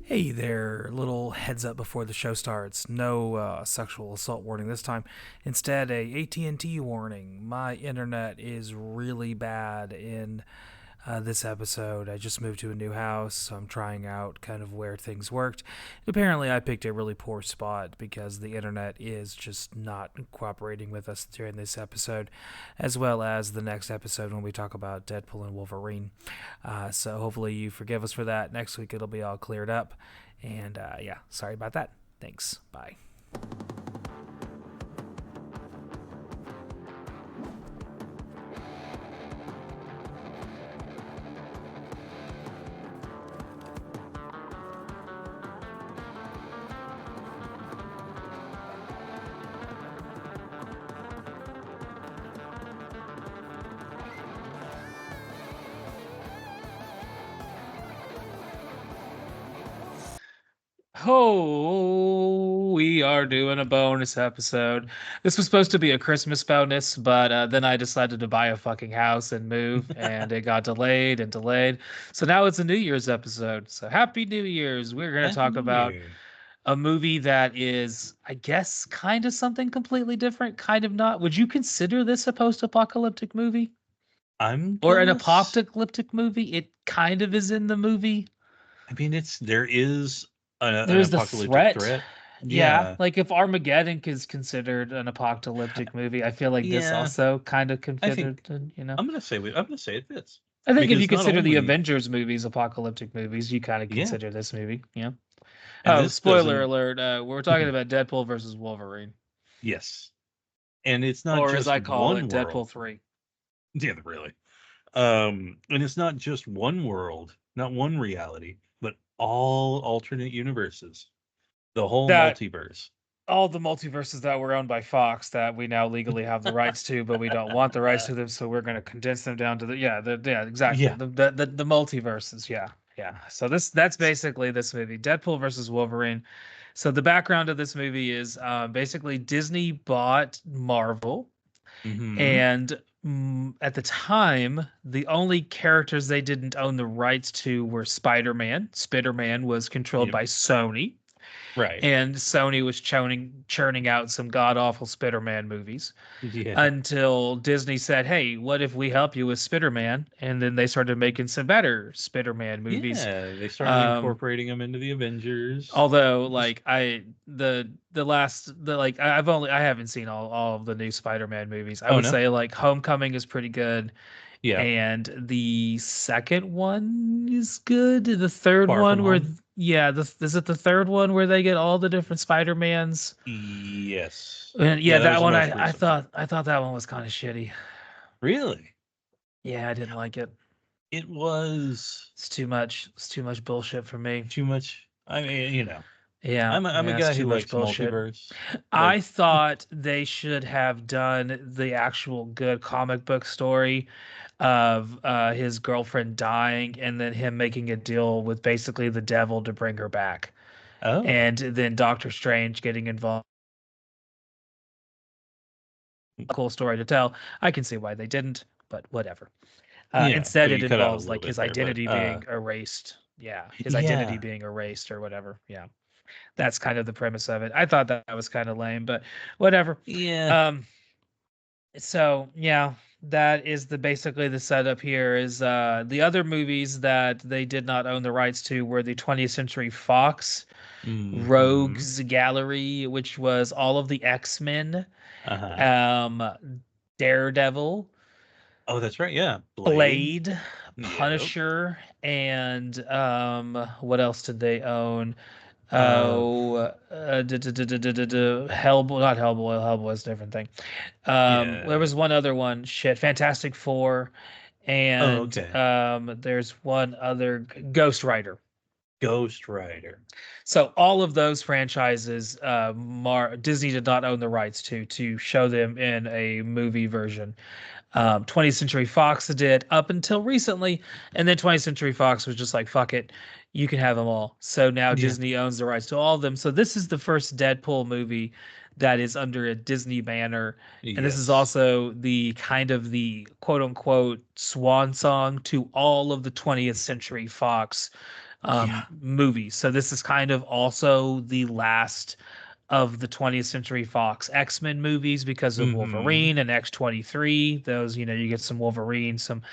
Hey there, little heads up before the show starts. No sexual assault warning this time. Instead, a AT&T warning. My internet is really bad in this episode. I just moved to a new house, so I'm trying out kind of where things worked. Apparently, I picked a really poor spot because the internet is just not cooperating with us during this episode, as well as the next episode when we talk about Deadpool and Wolverine. So hopefully you forgive us for that. Next week it'll be all cleared up. And yeah, sorry about that. Thanks. Bye. Oh, we are doing a bonus episode. This was supposed to be a Christmas bonus, but then I decided to buy a fucking house and move, and it got delayed and delayed. So now it's a New Year's episode. So happy New Year's. We're going to Happy talk New about Year. a movie that is, I guess, kind of something completely different, kind of not. Would you consider this a post-apocalyptic movie I'm or an gonna. apocalyptic movie? It kind of is in the movie. I mean, there is an There's the apocalyptic threat. threat. Yeah, Yeah, like if Armageddon is considered an apocalyptic movie, I feel like this yeah. also kind of I considered, think you know. I'm gonna say it fits I think if you because not consider the only Avengers movies apocalyptic movies, you kind of yeah, consider this movie, yeah. and Oh, this spoiler doesn't. alert, we're talking about Deadpool versus Wolverine, Yes, and it's not or as just I call one it, Deadpool world. 3. Yeah, really. And it's not just one world, not one reality, but all alternate universes, the whole That multiverse. all the multiverses that were owned by Fox that we now legally have the rights to, but we don't want the rights to them, so we're going to condense them down to yeah, exactly. Yeah. The multiverses, yeah. Yeah. So that's basically this movie, Deadpool versus Wolverine. So the background of this movie is basically Disney bought Marvel, Hmm. and at the time, the only characters they didn't own the rights to were Spider-Man. Spider-Man was controlled Yep. by Sony, Right. and Sony was churning out some god awful Spider-Man movies Yeah. until Disney said, "Hey, what if we help you with Spider-Man?" And then they started making some better Spider-Man movies. Yeah, they started Um, incorporating them into the Avengers. although, Just like I haven't seen all of the new Spider-Man movies. I oh would no, say like Homecoming is pretty good, yeah, and the second one is good. The third Far From one where Home. yeah, is it the third one where they get all the different Spider-Mans? Yes, And yeah, yeah, that that was the one most I recent one. thought that one was kind of shitty. Really, Yeah, I didn't like it. it was It's too much. It's too much bullshit for me. too much. I mean, Yeah, I'm a yeah, it's guy too who much likes bullshit. multiverse. I Like, thought they should have done the actual good comic book story of his girlfriend dying and then him making a deal with basically the devil to bring her back. oh, And then Doctor Strange getting involved. Cool story to tell. I can see why they didn't, but whatever. yeah, Instead, but it you cut out a involves little like bit his there. But identity being erased. Yeah, his identity yeah, being erased or whatever. Yeah, that's kind of the premise of it. I thought that was kind of lame, but whatever. yeah, Um, so yeah, that is the basically the setup here is the other movies that they did not own the rights to were the 20th Century Fox mm-hmm. Rogues Gallery, which was all of the X-Men, Uh-huh. um, Daredevil, Oh, that's right. Yeah, Blade. Blade, Yep. Punisher, and what else did they own? Uh, Oh, Hellboy, not Hellboy. Hellboy's a different thing. There yeah. was one other one. Shit, Fantastic Four, Oh, and okay. there's one other Ghost Rider. Ghost Rider. So all of those franchises, Disney did not own the rights to show them in a movie version. 20th Century Fox did up until recently, and then 20th Century Fox was just like, "Fuck it, you can have them all." So now Yeah. Disney owns the rights to all of them. So this is the first Deadpool movie that is under a Disney banner, and this is Yes. also the kind of the quote unquote swan song to all of the 20th Century Fox Yeah. movies. So this is kind of also the last of the 20th Century Fox X-Men movies because of Hmm. Wolverine and X-23. Those, you get some Wolverine, some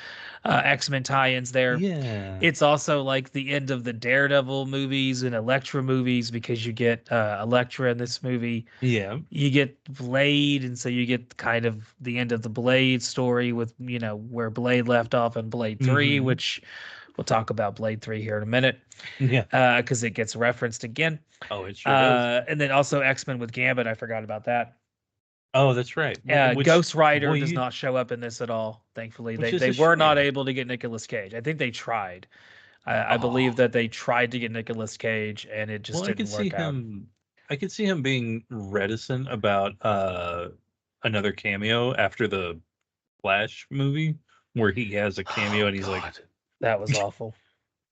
X-Men tie-ins there. Yeah. It's also like the end of the Daredevil movies and Elektra movies because you get Elektra in this movie. Yeah. You get Blade, and so you get kind of the end of the Blade story with, where Blade left off in Blade 3, Hmm. which we'll talk about Blade 3 here in a minute Yeah. because it gets referenced again. Oh, it sure does. And then also X-Men with Gambit. I forgot about that. Oh, that's right. Which, Ghost Rider boy, does you, not show up in this at all. Thankfully, which is they a were not shame. able to get Nicolas Cage. I think they tried. I believe Oh, that they tried to get Nicolas Cage and it well, just didn't work out. I could see him being reticent about another cameo after the Flash movie where he has a cameo Oh and he's like, God, that was awful.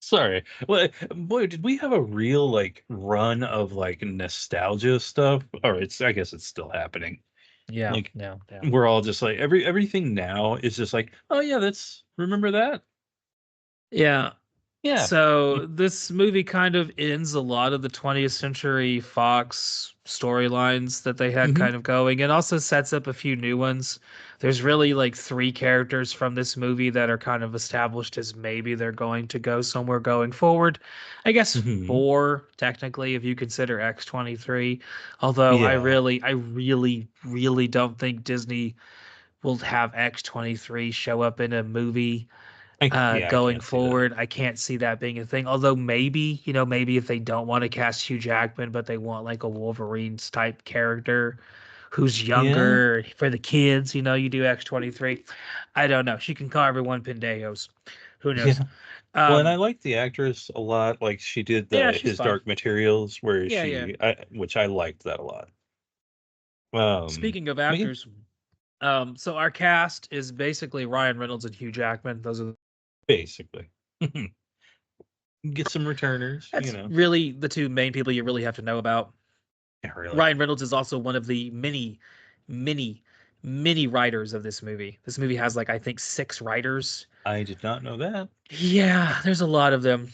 sorry. Well, boy, did we have a real like run of like nostalgia stuff? Or I guess it's still happening. Yeah, Like no, yeah. we're all just like everything now is just like, oh yeah, that's remember that? Yeah. Yeah. So this movie kind of ends a lot of the 20th Century Fox storylines that they had Hmm. kind of going and also sets up a few new ones. There's really like three characters from this movie that are kind of established as maybe they're going to go somewhere going forward. I guess Hmm. four, technically, if you consider X-23. Although Yeah. I really, really don't think Disney will have X-23 show up in a movie I going can't see that. forward. I can't see that being a thing. Although maybe, maybe if they don't want to cast Hugh Jackman, but they want like a Wolverine's type character who's Yeah. younger for the kids, you do X-23. I don't know. She can call everyone pendejos. Who knows? Yeah. Well, and I Um, like the actress a lot. Like she did yeah, the she's His fine. Dark Materials, where Yeah, yeah. which I liked that a lot. Speaking of But yeah, actors, so our cast is basically Ryan Reynolds and Hugh Jackman. Those are basically, get some returners. That's really the two main people you really have to know about. Yeah, really. Ryan Reynolds is also one of the many, many, many writers of this movie. This movie has like I think six writers. I did not know that. Yeah, there's a lot of them.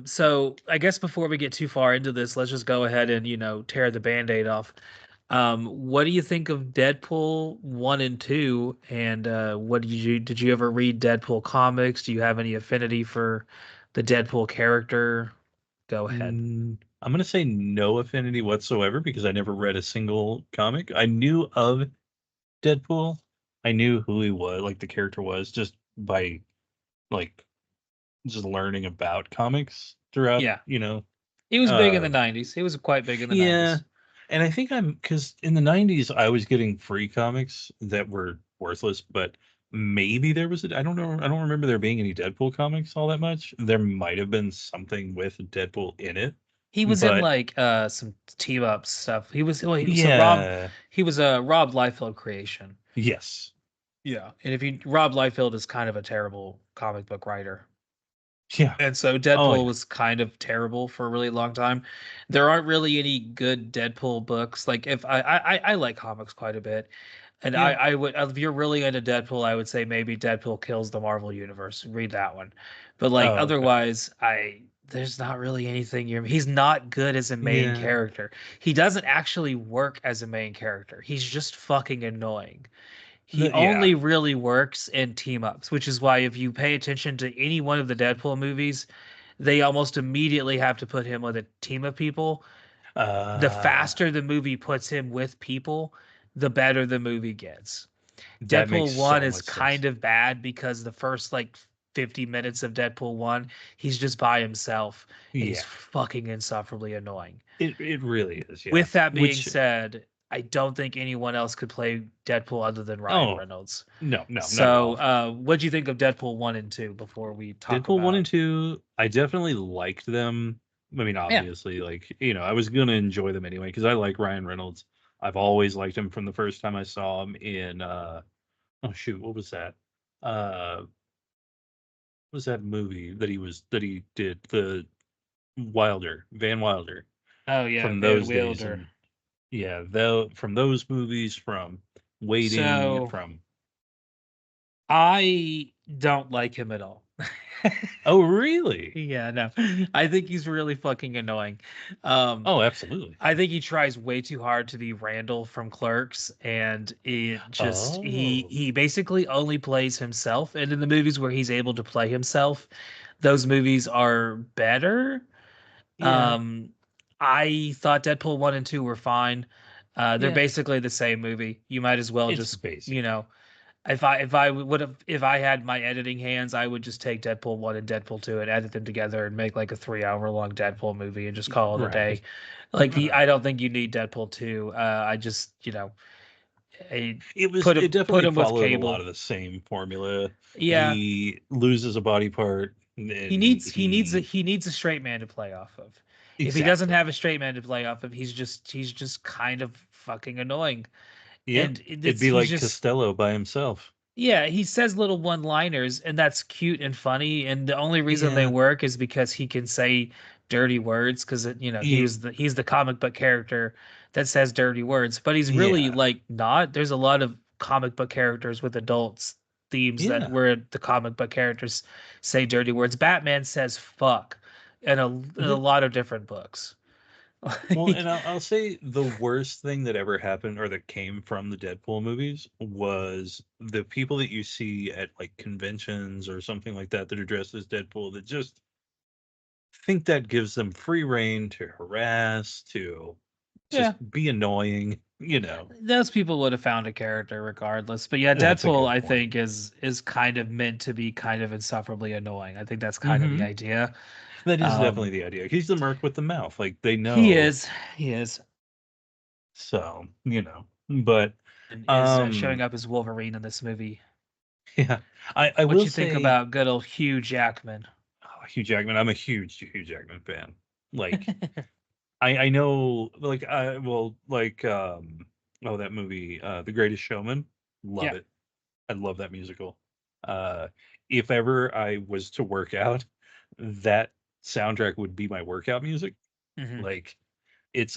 So I guess before we get too far into this, let's just go ahead and tear the band-aid off. What do you think of Deadpool 1 and 2? And what did you ever read Deadpool comics? Do you have any affinity for the Deadpool character? Go ahead. I'm gonna say no affinity whatsoever because I never read a single comic. I knew of Deadpool. I knew who he was, like the character was, just by like just learning about comics throughout. Yeah. He was big in the Um, 90s. He was quite big in the yeah, 90s. and I think I'm because in the '90s I was getting free comics that were worthless, but maybe there was I don't know. I don't remember there being any Deadpool comics all that much. There might have been something with Deadpool in it, He was in but like some team up stuff. So yeah, he was a Rob Liefeld creation. yes, Yeah. And if you Rob Liefeld is kind of a terrible comic book writer. yeah, And so oh Deadpool yeah, was kind of terrible for a really long time. There aren't really any good Deadpool books. Like if I like comics quite a bit. And yeah, I would, if you're really into Deadpool, I would say maybe Deadpool kills the Marvel Universe. Read that one. But like oh okay, otherwise, there's not really anything he's not good as a main yeah, character. He doesn't actually work as a main character. He's just fucking annoying. He yeah, only really works in team ups, which is why if you pay attention to any one of the Deadpool movies, they almost immediately have to put him with a team of people. The uh, faster the movie puts him with people, the better the movie gets. that makes Deadpool 1 so is much sense. kind of bad because the first like 50 minutes of Deadpool 1, he's just by himself and he's Yeah, fucking insufferably annoying. it really is, yeah. With that being Which said, I don't think anyone else could play Deadpool other than Ryan oh Reynolds. no, no, not at So, all. what do you think of Deadpool 1 and 2 before we talk Deadpool 1 and about? 2, I definitely liked them. I mean, Yeah, obviously, like, I was gonna enjoy them anyway because I like Ryan Reynolds. I've always liked him from the first time I saw him in oh shoot, what was that? What was that movie that he did? The Wilder, Van Wilder. oh yeah, From Van those days Wilder. and yeah, though from those movies, from Waiting, So, from I don't like him at all. Oh, really? Yeah, no. I think he's really fucking annoying. Um, Oh, absolutely. I think he tries way too hard to be Randall from Clerks, and it just Oh, he basically only plays himself. And in the movies where he's able to play himself, those movies are better. yeah, Um, I thought Deadpool 1 and 2 were fine. They're yeah. basically the same movie. You might as well It's just, basic. if I would have if I had my editing hands, I would just take Deadpool 1 and Deadpool 2 and edit them together and make like a 3 hour long Deadpool movie and just call it a day. Right. Like I Right. don't think you need Deadpool 2. I just, I It put definitely him with followed a lot Cable. of the same formula. Yeah, He loses a body part he and needs he needs a he he needs a straight man to play off of. If he doesn't exactly. have a straight man to play off of, he's just kind of fucking annoying. Yep. And It'd it's be he's like just Costello by himself. Yeah, he says little one-liners, and that's cute and funny. And the only reason they Yeah. work is because he can say dirty words, because Yeah. he's the comic book character that says dirty words. But he's really Yeah. like not. There's a lot of comic book characters with adults themes that Yeah. where the comic book characters say dirty words. Batman says fuck in a Yep. lot of different books. Well, and Like, I'll say the worst thing that ever happened or that came from the Deadpool movies was the people that you see at like conventions or something like that are dressed as Deadpool that just think that gives them free reign to harass, to yeah, just be annoying, you know. those people would have found a character regardless. But yeah, That's a Deadpool good I point. think is kind of meant to be kind of insufferably annoying. I think that's kind of the Hmm. idea. That is definitely Um, the idea. He's the merc with the mouth. Like they he know, is he is so, you know. But and is showing um up as Wolverine in this movie. yeah. I What will you think say about good old Hugh Jackman? Hugh Jackman, I'm a huge Hugh Jackman fan. Like I know like I well like oh that movie The Greatest Showman, love Yeah. it. I love that musical. Uh, if ever I was to work out, that soundtrack would be my workout music. Hmm. Like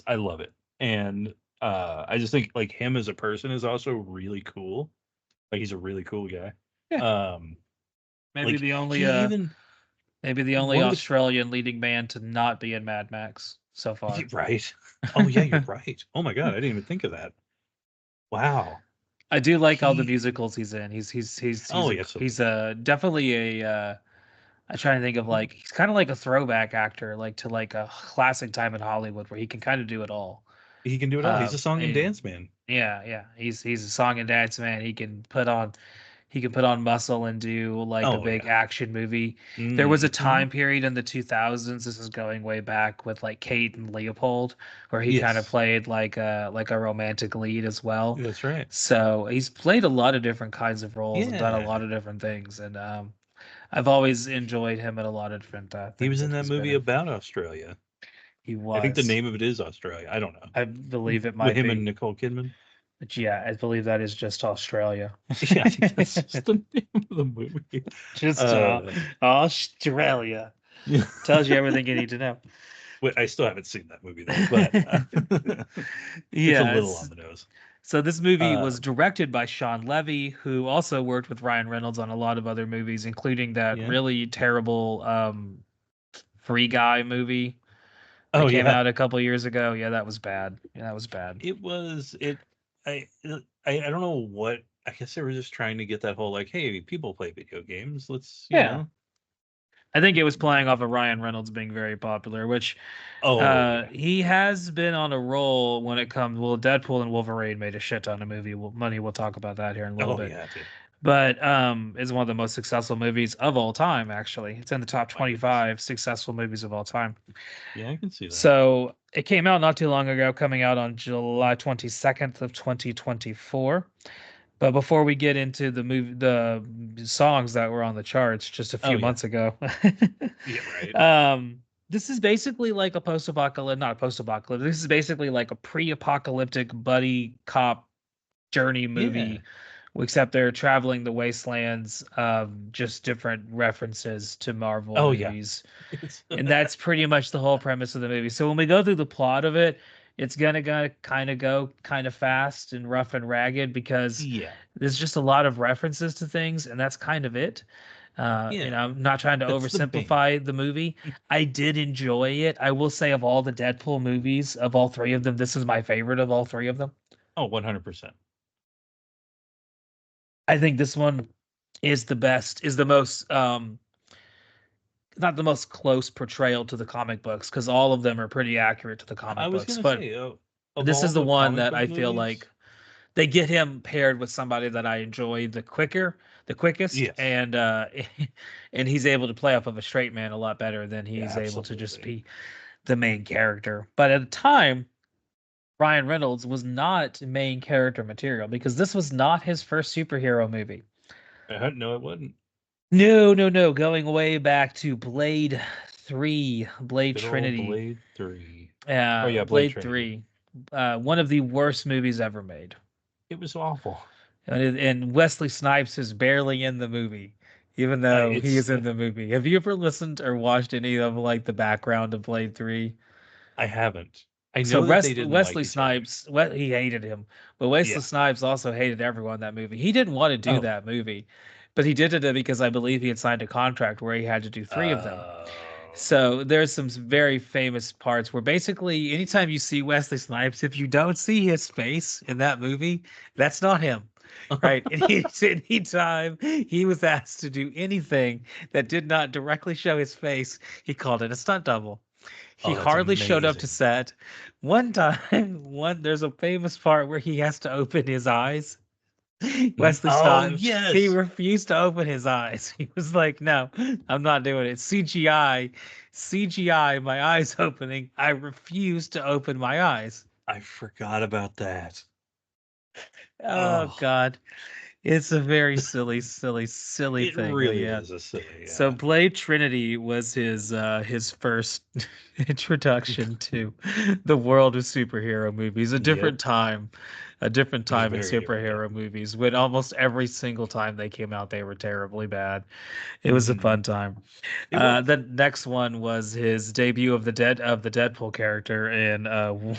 I love it. And I just think like him as a person is also really cool. Like he's a really cool guy. Yeah. Um Maybe like the he only even one of the Australian leading man to not be in Mad Max so far. right. Oh yeah, you're right. Oh my god, I didn't even think of that. Wow. I do like all the He musicals he's in. oh yes, He's absolutely. a definitely a I'm trying to think of like he's kind of like a throwback actor, like to like a classic time in Hollywood where he can kind of do it all. He can do it all. He's a song and dance man. Yeah, yeah. He's a song and dance man. He can put on muscle and do like a Oh big yeah. action movie. There was a Hmm. time period in the 2000s. This is going way back with like Kate and Leopold, where he kind of Yes, played like a romantic lead as well. that's right. So he's played a lot of different kinds of roles and done a Yeah. lot of different things. And I've always enjoyed him in a lot of different He things was in that that he's been movie in. about Australia. He I think the was. name of it is Australia. I don't I know. believe it With might him and be. Nicole Kidman. But yeah, I believe that is just Australia. Yeah, I think that's just the name of the movie. Just Uh, Australia. yeah. Tells you everything you need to know. Wait, I still haven't seen that movie though, but it's a Yeah, little on the nose. so this movie Uh, was directed by Sean Levy, who also worked with Ryan Reynolds on a lot of other movies, including that yeah. really terrible Free Guy movie that Oh came yeah. out a couple years ago. Yeah, that was bad. Yeah, that was bad. It was it. I I don't know what. I guess they were just trying to get that whole like, hey, people play video games. Let's Yeah. I think it was playing off of Ryan Reynolds being very popular, which Oh yeah. he has been on a roll when it comes. Well, Deadpool and Wolverine made a shit ton of money. We'll talk about that here in a little Oh bit. yeah, dude. But it's one of the most successful movies of all time. Actually, it's in the top I can see. 25 successful movies of all time. Yeah, I can see that. So it came out not too long ago, coming out on July 22nd of 2024. But before we get into the songs that were on the charts just a Oh few yeah. months ago, Yeah, right. this is basically like a post-apocalyptic, not post-apocalyptic. This is basically like a pre-apocalyptic buddy cop journey Yeah. movie, except they're traveling the wastelands. Just different references to Marvel Oh yeah. movies, It's and that's pretty much the whole premise of the movie. So when we go through the plot of it, it's gonna go kind of fast and rough and ragged because yeah. there's just a lot of references to things, and that's kind of it. Yeah, I'm not trying to that's the bane. oversimplify the movie. I did enjoy it. I will say, of all the Deadpool movies, of all three of them, this is my favorite of all three of them. Oh, 100%. I think this one is the best, is the most, not the most close portrayal to the comic books, because all of them are pretty accurate to the I comic was books. gonna But say, of this all is the the one comic that book I feel like movies, they get him paired with somebody that I enjoy the quickest, yes, and he's able to play off of a straight man a lot better than yeah, he's able to just absolutely. be the main character. But at the time, Ryan Reynolds was not main character material because this was not his first superhero movie. No, it wasn't. No, no, no. Going way back to Blade 3, Blade Good old Trinity. Blade 3. Oh yeah, Blade Blade Trinity. 3. One of the worst movies ever made. It was awful. And Wesley Snipes is barely in the movie, even though he It's is in the movie. Have you ever listened or watched any of like the background of Blade 3? I haven't. I So know that they didn't like Wesley each other. Snipes, he hated him, but Wesley Yeah. Snipes also hated everyone in that movie. He didn't want to do Oh. that movie, but he did it because I believe he had signed a contract where he had to do three of them. Oh. So there's some very famous parts where basically anytime you see Wesley Snipes, if you don't see his face in that movie, that's not him. Right. And anytime he was asked to do anything that did not directly show his face, he called it a stunt double. He Oh, that's hardly showed up to amazing. set. One time, there's a famous part where he has to open his eyes. Wesley Oh Snipes, he yes. refused to open his eyes. He was like, "No, I'm not doing it. CGI, CGI, my eyes opening. I refuse to open my eyes." I forgot about that. Oh Oh, God. It's a very silly, silly, silly it thing, but really yeah. is a silly, So yeah. Blade Trinity was his first introduction to the world of superhero movies. Yep. A different It was a time in very different superhero time. movies. When almost every single time they came out, they were terribly bad. It was a Hmm. fun time. It was. The next one was his debut of the Deadpool character in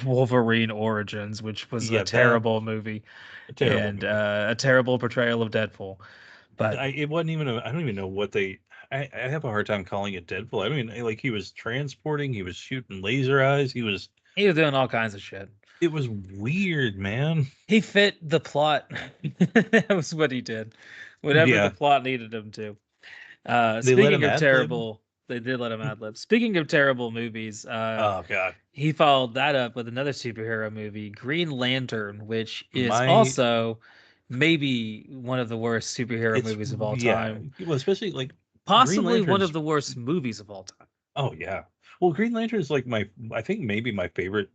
Wolverine Origins, which was a Yeah, that terrible movie a terrible and movie. a terrible portrayal of Deadpool. But It wasn't even I don't even know what they I have a hard time calling it Deadpool. I mean, like he was transporting, he was shooting laser eyes, he was doing all kinds of shit. it was weird, man. He fit the plot. That was what he did. Whatever the Yeah. plot needed him to. They let Speaking him of ad lib. terrible, they did let him ad lib. Speaking of terrible movies, Oh god. he followed that up with another superhero movie, Green Lantern, which is My also maybe one of the worst superhero it's movies of all yeah, time. well, especially like Green Possibly one of Lantern's the worst movies of all time. oh yeah. Well, Green Lantern's like my I think maybe my favorite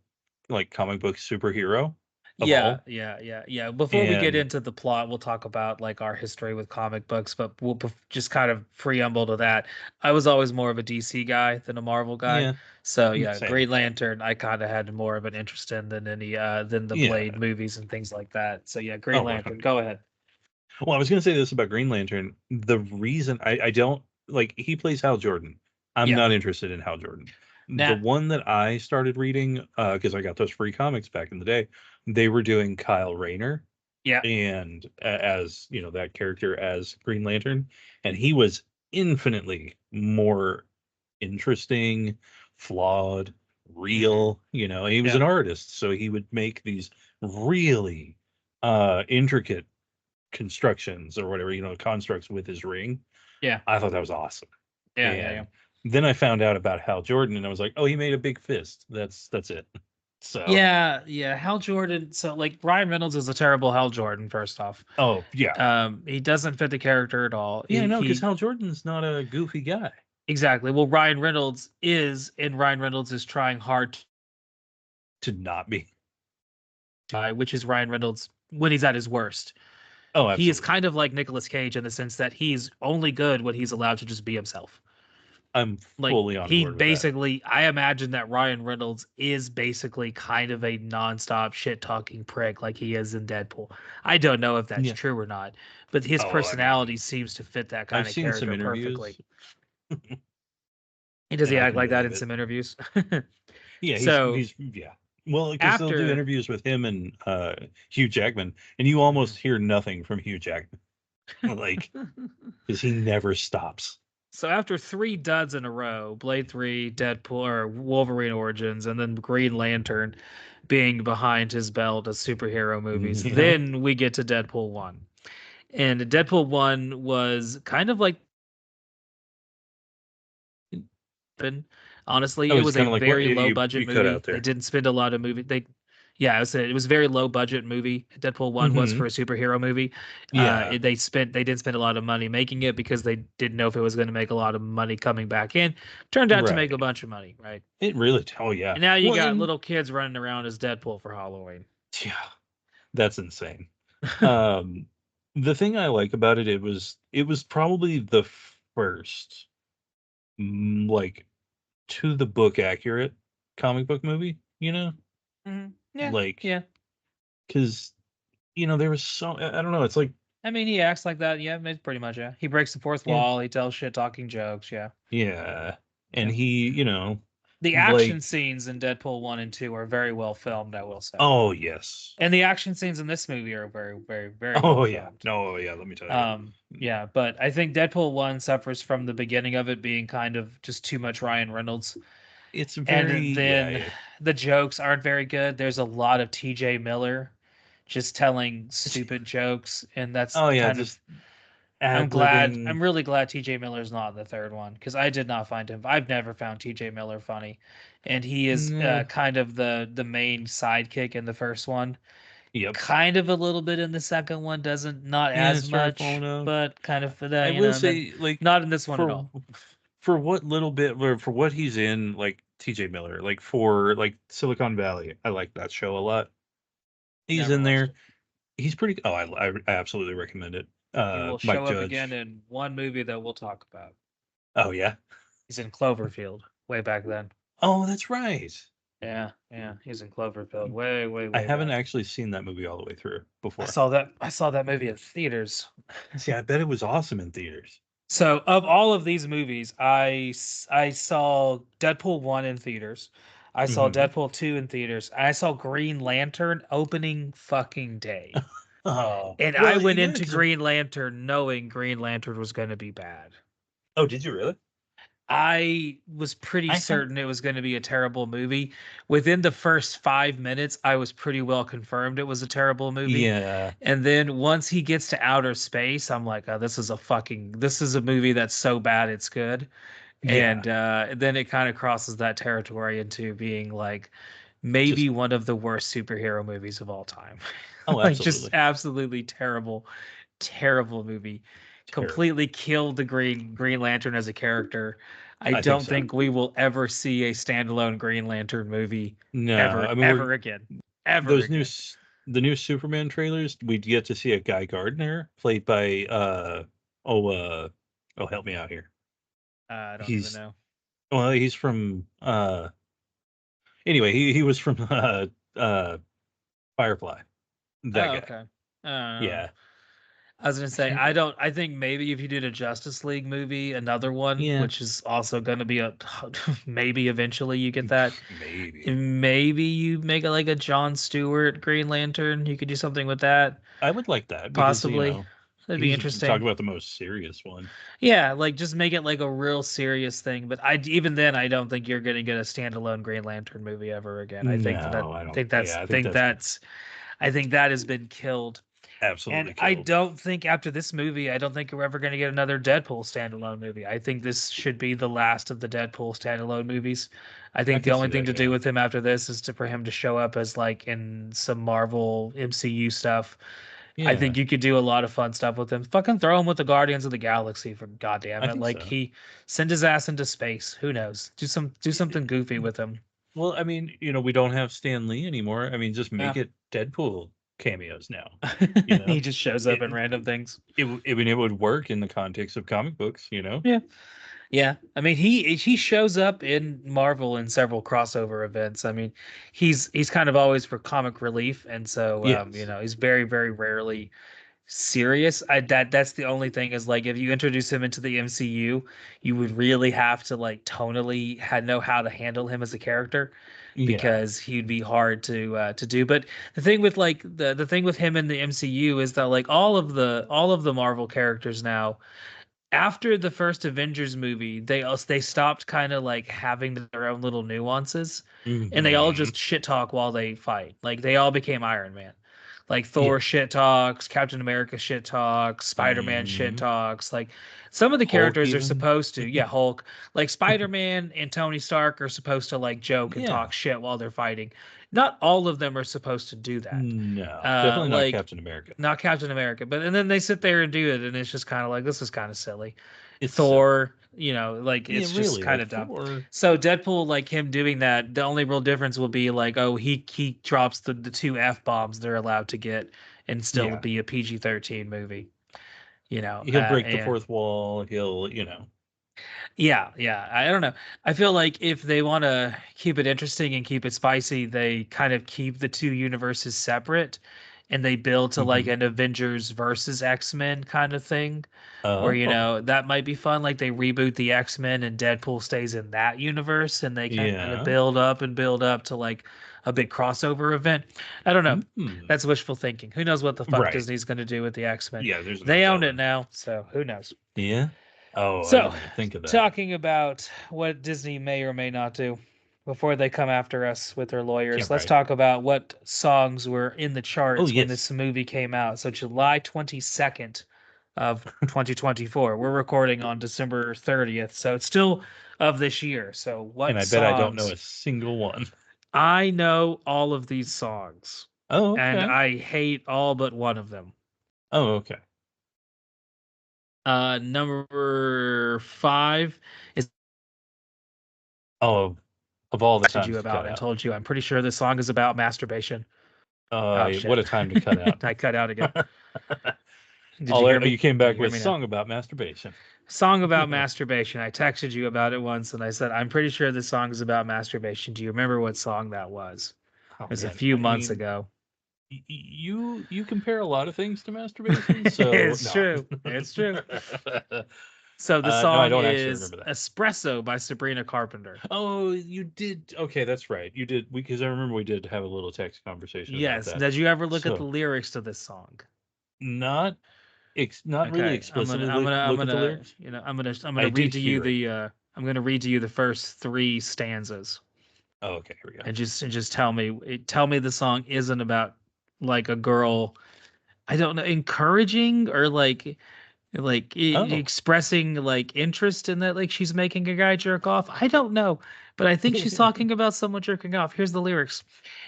like comic book superhero of Yeah, all. yeah, yeah, yeah. Before we get And into the plot, we'll talk about like our history with comic books, but just kind of preamble to that. I was always more of a DC guy than a Marvel guy. yeah, So yeah, same. Green Lantern I kind of had more of an interest in than any than the Blade Yeah. movies and things like that. So yeah, Green Oh, Lantern, go 100%. ahead. Well, I was going to say this about Green Lantern. The reason I don't like he plays Hal Jordan. I'm Yeah. not interested in Hal Jordan. The Now, one that I started reading, because I got those free comics back in the day, they were doing Kyle Rayner yeah. and as that character as Green Lantern, and he was infinitely more interesting, flawed, Hmm. real. He was Yeah. an artist, so he would make these really intricate constructions or whatever, constructs with his ring. Yeah. I thought that was awesome. Yeah, yeah, yeah. And then I found out about Hal Jordan and I was like, oh, he made a big fist. That's it. So, Yeah, yeah. Hal Jordan. So like Ryan Reynolds is a terrible Hal Jordan, first off. oh, yeah. He doesn't fit the character at all. Yeah, no, because He Hal Jordan's not a goofy guy. exactly. Well, Ryan Reynolds is, and Ryan Reynolds is trying hard To not be. which is Ryan Reynolds when he's at his worst. Oh, He is absolutely. kind of like Nicolas Cage in the sense that he's only good when he's allowed to just be himself. I'm Like fully on he board with that. basically, I imagine that Ryan Reynolds is basically kind of a nonstop shit talking prick like he is in Deadpool. I don't know if that's Yeah. true or not, but his Oh, I mean, personality seems to fit that kind I've of seen some character perfectly. interviews And does and he I act can like that believe in it. some interviews? Yeah, he's So he's yeah. Well, because they'll do after interviews with him and Hugh Jackman, and you almost Mhm. hear nothing from Hugh Jackman. like because he never stops. So after three duds in a row, Blade 3, Deadpool, or Wolverine Origins, and then Green Lantern being behind his belt as superhero movies, Yeah. then we get to Deadpool 1. And Deadpool 1 was kind of like, honestly, Oh, it it's was a kind of like what very low you budget you cut movie. out They there. didn't spend a lot of movie. Yeah, I said it was a very low budget movie. Deadpool 1 was Hmm. for a superhero movie. Yeah. They didn't spend a lot of money making it because they didn't know if it was going to make a lot of money coming back in. Turned out to make a Right. bunch of money, right? It really. Oh yeah. And now you Well, got and little kids running around as Deadpool for Halloween. yeah, that's insane. Um, the thing I like about it, it was probably the first like to the book accurate comic book movie. Yeah, Like yeah. because there was so I don't know. It's like I mean, he acts like that. Yeah, it's pretty much, yeah. He breaks the fourth yeah, wall. He tells shit talking jokes. Yeah, yeah, and yeah. he The action like scenes in Deadpool 1 and 2 are very well filmed, I will say. oh yes, And the action scenes in this movie are very, very, very well oh yeah, filmed. no, oh, yeah. Let me tell you, Yeah, but I think Deadpool 1 suffers from the beginning of it being kind of just too much Ryan Reynolds. it's very And then yeah. the jokes aren't very good. There's a lot of TJ Miller just telling stupid jokes, and that's Oh yeah, kind of just ad libbing. I'm really glad TJ Miller's not in the third one because I did not find him. I've never found TJ Miller funny, and he is Nah, kind of the main sidekick in the first one. yep. Kind of a little bit in the second one, doesn't not Yeah, as started much, falling off. but kind of for that, I will and then say, like, not in this one at for all. for what little bit, or for what he's in, like TJ Miller, like for like Silicon Valley, I like that show a lot. He's Never in watched there. it. He's pretty. Oh, I absolutely recommend it. He will Mike show up again Judge. in one movie that we'll talk about. Oh yeah. He's in Cloverfield way back then. Oh, that's right. Yeah, yeah, he's in Cloverfield way, way, I way haven't back. actually seen that movie all the way through before. I saw that movie in theaters. See, I bet it was awesome in theaters. So, of all of these movies, I saw Deadpool 1 in theaters. I saw Hmm. Deadpool 2 in theaters. I saw Green Lantern opening fucking day. Oh And I well, went yeah. into Because Green Lantern knowing Green Lantern was going to be bad. oh, did you really? I was pretty I had certain it was going to be a terrible movie. Within the first 5 minutes, I was pretty well confirmed it was a terrible movie. yeah. And then once he gets to outer space, I'm like, oh, this is a movie that's so bad it's good. Yeah. And then it kind of crosses that territory into being like Just maybe one of the worst superhero movies of all time. oh, Like just absolutely absolutely terrible, terrible movie. terrible. Completely killed the Green Lantern as a character. I I think don't so. think we will ever see a standalone Green Lantern movie No, I mean ever again. Ever those new again. s- the new Superman trailers. We get to see a Guy Gardner played by oh oh help me out here. I don't even He's know. well he's from anyway he was from uh Firefly. That Oh, guy. okay. Uh, Yeah. I was gonna I say can't. I don't. I think maybe if you did a Justice League movie, another one, Yeah. which is also gonna be a maybe eventually you get that. Maybe. And maybe you make it like a John Stewart Green Lantern. You could do something with that, I would like that because possibly. That'd be he's talk interesting. about the most serious one. Yeah, like just make it like a real serious thing. But I even then I don't think you're gonna get a standalone Green Lantern movie ever again. No, I don't. Yeah, I think think that's that's I think that has been killed. And absolutely I killed. don't think after this movie, I don't think we're ever going to get another Deadpool standalone movie. I think this should be the last of the Deadpool standalone movies. I I think the could only see thing that. to do Yeah, with him after this is for him to show up as like in some Marvel MCU stuff. I yeah, think you could do a lot of fun stuff with him. Fucking throw him with the Guardians of the Galaxy for goddamn I it. think Like so. he send his ass into space. Who knows? Do something goofy with him. Well, I mean, we don't have Stan Lee anymore. I mean, just Yeah. make it Deadpool cameos now. You He know, just shows up in it, random things. I mean, it would work in the context of comic books. Yeah. Yeah, I mean he shows up in Marvel in several crossover events. I mean, he's kind of always for comic relief, and so Yes. he's very very rarely serious. That's the only thing is like if you introduce him into the MCU, you would really have to like tonally know how to handle him as a character Yeah. because he'd be hard to do. But the thing with like the thing with him in the MCU is that like all of the Marvel characters now after the first Avengers movie, they stopped kind of like having their own little nuances, and they all Hmm. just shit talk while they fight. Like they all became Iron Man. Like Thor Yeah. shit talks, Captain America shit talks, Spider-Man shit Hmm. talks. Like some of the Hulk characters are even. supposed to, yeah, Hulk. Like Spider-Man and Tony Stark are supposed to like joke and Yeah. talk shit while they're fighting. Not all of them are supposed to do that. No, definitely not Like Captain America. not Captain America, but and then they sit there and do it, and it's just kind of like this is kind of silly. It's silly. Thor, like Yeah, it's just really. kind Like of dumb. Thor. So Deadpool, like him doing that, the only real difference will be like, oh, he drops the two F bombs they're allowed to get and still Yeah. be a PG-13 movie, He'll break the and fourth wall. He'll, yeah, yeah. I don't know. I feel like if they want to keep it interesting and keep it spicy, they kind of keep the two universes separate and they build to like hmm. an Avengers versus X-Men kind of thing where, Oh, that might be fun. Like they reboot the X-Men and Deadpool stays in that universe and they kind of yeah. build up to like a big crossover event. I don't know. Hmm. That's wishful thinking. Who knows what the fuck Right. Disney's going to do with the X-Men? Yeah, there's no They own it telling. now, so who knows? Yeah. Oh, I So, didn't even think of that. talking about what Disney may or may not do before they come after us with their Yeah, lawyers, let's right. talk about what songs were in the Oh, charts when this yes. movie came out. So, July 22nd of 2024. We're recording on December 30th, so it's still of this year. So, And what I bet I don't know songs? a single one. I know all of these songs, Oh, and okay. I hate all but one of them. Oh, okay. Number 5 is Oh, of all the texted times you to cut about and out. told you I'm pretty sure this song is about masturbation. Oh What shit. a time to cut out. I cut out again. Did you hear You me? came Can you back hear with me now? song about masturbation. Song about masturbation. I texted you about it once and I said, I'm pretty sure this song is about masturbation. Do you remember what song that was? Oh It was a man, few I months mean, ago. you compare a lot of things to masturbation, so It's no. true. It's true. So the No, I song don't actually is remember that. Espresso by Sabrina Carpenter. Oh, you did. Okay, that's right. You did because I remember we did have a little text conversation about Yes. that. Did you ever look at the So lyrics to this song? not not really Okay, explicitly look at the lyrics. I'm gonna I read did to you hear it. I'm gonna read to you the first three stanzas, Oh, okay, here we go. and just tell me the song isn't about like a girl. I don't know, encouraging or Oh, expressing like interest in that, like she's making a guy jerk off. I don't know, but I think she's talking about someone jerking off. Here's the lyrics.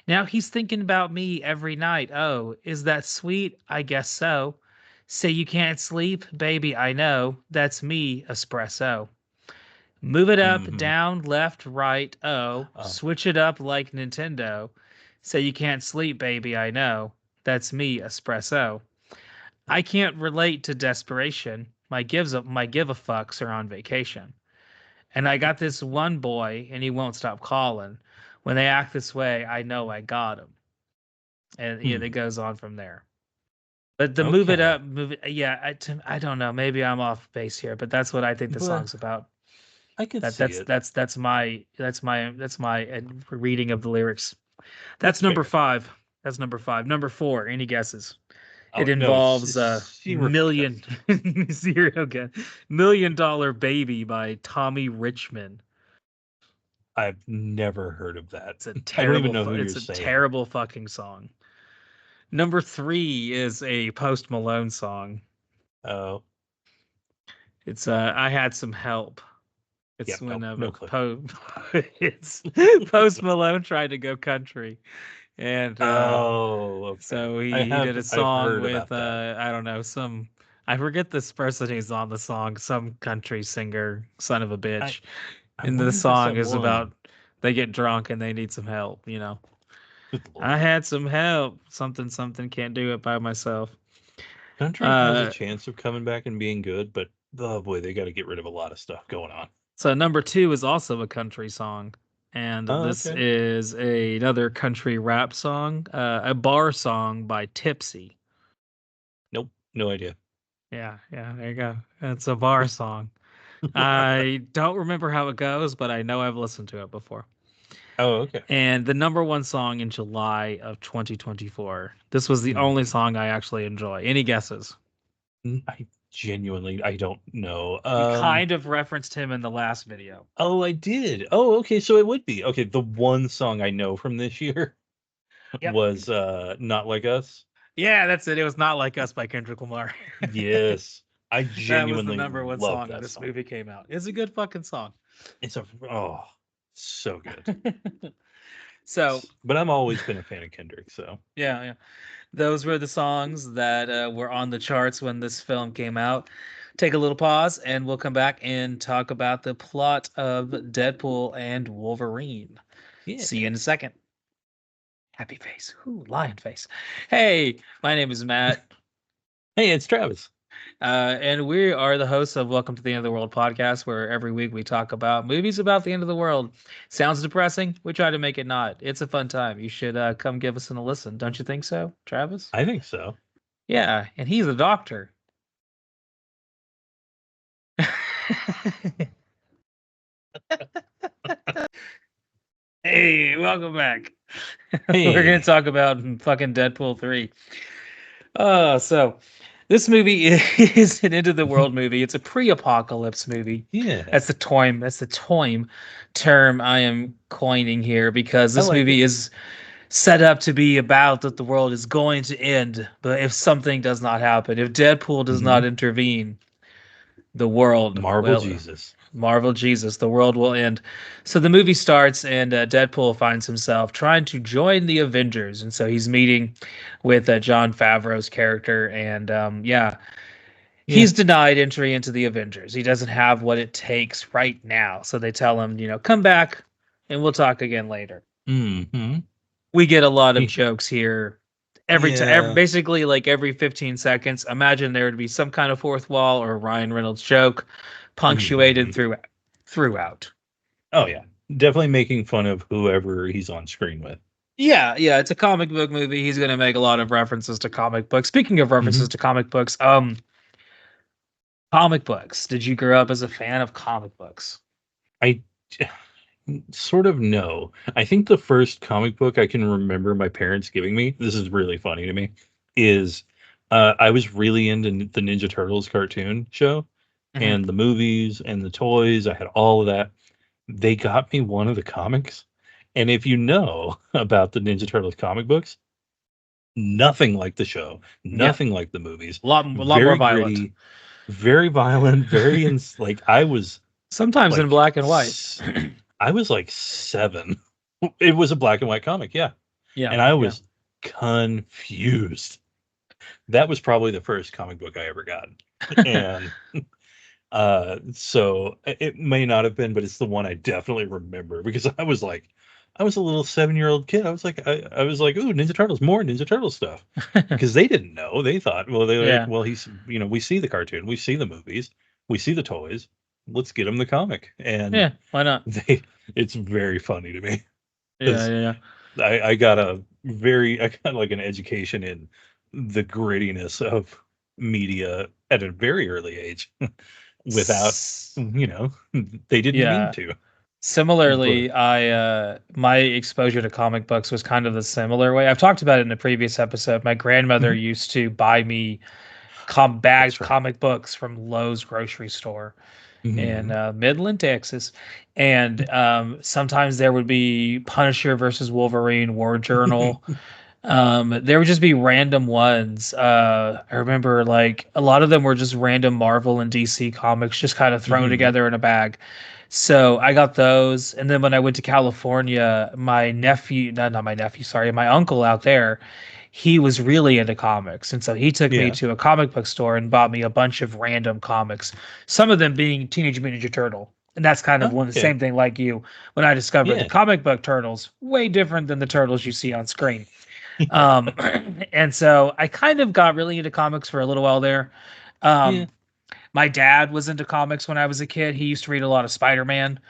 Now he's thinking about me every night. Oh, is that sweet? I guess so. Say you can't sleep, baby. I know that's me, espresso. Move it up, hmm. down, left, right. Oh, Oh, switch it up like Nintendo. Say you can't sleep, baby. I know that's me, espresso. I can't relate to desperation. My give a fucks are on vacation. And I got this one boy and he won't stop calling. When they act this way, I know I got him. And yeah, it hmm. goes on from there. But the move it Okay, up, yeah, I don't know. Maybe I'm off base here, but that's what I think the but song's about. I could That see that's it. that's that's my reading of the lyrics. That's That's number fair. 5. That's number 5. Number 4. Any guesses? Oh It no, involves a zero million guesses. zero again. $1 million Baby by Tommy Richmond. I've never heard of that. It's a I don't even terrible know who you're it's a saying. terrible fucking song. Number 3 is a Post Malone song. Oh, It's I Had Some Help. yeah, It's when nope, no clue. it's Post Malone tried to go country, and Oh, okay. so he did a I've song heard with about that. I don't know, some I forget this person who's on the song, some country singer, son of a I bitch. I And the wonder if it's song that is one. about they get drunk and they need some help. Good I Lord. had some help. Something something can't do it by myself. Country has a Uh chance of coming back and being good, but oh boy, they got to get rid of a lot of stuff going on. so number 2 is also a country song. And Oh, this okay. is another country rap song, a bar song by Tipsy. Nope. No idea. Yeah, there you go. It's a bar song. I don't remember how it goes, but I know I've listened to it before. Oh, okay. And the number one song in July of 2024. This was the only Hmm. song I actually enjoy. Any guesses? I genuinely, I don't know. You kind of referenced him in the last video. Oh, I did. Oh, okay. So it would be okay. The one song I know from this year Yep. was "Not Like Us." Yeah, that's it. It was Not Like Us by Kendrick Lamar. Yes, I That was the genuinely number one love song when that this song. movie came out. It's a good fucking song. It's a so good. So, But I'm always been a fan of Kendrick, so yeah. Those were the songs that were on the charts when this film came out. Take a little pause and we'll come back and talk about the plot of Deadpool and Wolverine. yeah. See you in a second. Happy face. Ooh, lion face. Hey, my name is Matt. Hey, it's Travis. And we are the hosts of Welcome to the End of the World podcast, where every week we talk about movies about the end of the world. Sounds depressing. We try to make it not. It's a fun time. You should come give us a listen. Don't you think so, Travis? I think so. Yeah, and he's a doctor. Hey, welcome back. We're gonna Hey, talk about fucking Deadpool 3. So this movie is an end of the world movie. It's a pre-apocalypse movie. yeah, That's the term I am coining here because I this like it. movie is set up to be about that the world is going to end, but if something does not happen, if Deadpool does Hmm. not intervene, the world Marvel will. Jesus. Marvel Jesus, the world will end. So the movie starts, and Deadpool finds himself trying to join the Avengers, and so he's meeting with John Favreau's character, and yeah, Yeah. he's denied entry into the Avengers. He doesn't have what it takes right now, so they tell him, come back, and we'll talk again later. Hmm. We get a lot of jokes here. Every time, Yeah. basically, like every 15 seconds, imagine there would be some kind of fourth wall or Ryan Reynolds joke punctuated Hmm. throughout. Oh yeah, definitely making fun of whoever he's on screen with. Yeah, it's a comic book movie. He's gonna make a lot of references to comic books. Speaking of Hmm. references to comic books. Did you grow up as a fan of comic books? I sort of know. I think the first comic book I can remember my parents giving me, this is really funny to me, is I was really into the Ninja Turtles cartoon show Hmm. and the movies and the toys. I had all of that. They got me one of the comics. And if you know about the Ninja Turtles comic books, nothing like the show, Yep, nothing like the movies. a lot more Very violent. gritty, very violent, like I was Sometimes in like black and white. I was like 7. It was a black and white comic, yeah, Yeah, and I yeah. was confused. That was probably the first comic book I ever got, and, so it may not have been, but it's the one I definitely remember because I was a little 7-year-old kid. I was like, "Ooh, Ninja Turtles, more Ninja Turtle stuff," because they didn't know. They thought, well, they were like, Yeah, "Well, we see the cartoon, we see the movies, we see the toys. Let's get him the comic," and yeah. Why not? they it's very funny to me Yeah, because yeah, I got like an education in the grittiness of media at a very early age without, yeah. you know, they didn't mean Yeah. to. But Similarly, I my exposure to comic books was kind of the similar way. I've talked about it in a previous episode. My grandmother Mhm, used to buy me bagged that's right. comic books from Lowe's grocery store in Mhm. Midland, Texas, and sometimes there would be Punisher versus Wolverine War Journal. There would just be random ones. I remember like a lot of them were just random Marvel and DC comics just kind of thrown Mhm. together in a bag. So I got those, and then when I went to California, my nephew, no, not my nephew, sorry, my uncle out there, he was really into comics, and so he took me Yeah. to a comic book store and bought me a bunch of random comics. Some of them being Teenage Mutant Ninja Turtle, and that's kind of Oh, one the okay. same thing like you. When I discovered the Yeah. comic book turtles, way different than the turtles you see on screen. Yeah. Um, and so I kind of got really into comics for a little while there. Yeah. Um, my dad was into comics when I was a kid. He used to read a lot of Spider-Man.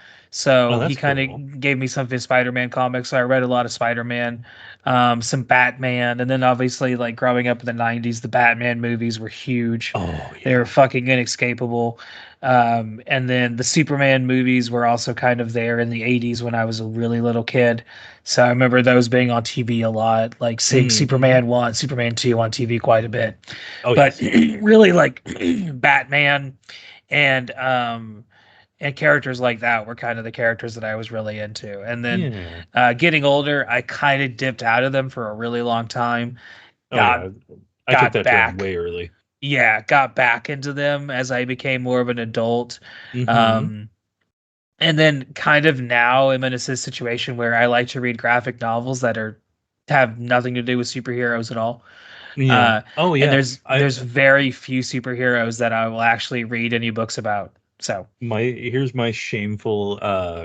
Oh, So he that's kind cool. of gave me some of his Spider-Man comics. So I read a lot of Spider-Man, some Batman, and then obviously like growing up in the '90s, the Batman movies were huge. Oh They were yeah. fucking inescapable. And then the Superman movies were also kind of there in the '80s when I was a really little kid. So I remember those being on TV a lot, like seeing Hmm. Superman 1, Superman 2 on TV quite a bit. Oh But yes. really like Batman and characters like that were kind of the characters that I was really into. And then Yeah. getting older, I kind of dipped out of them for a really long time. Oh Got yeah. I took got that turn back, way early. yeah, got back into them as I became more of an adult. Hmm. Um, and then kind of now I'm in a situation where I like to read graphic novels that are have nothing to do with superheroes at all. Yeah. Uh, Oh and yeah. there's very few superheroes that I will actually read any books about. So My here's my shameful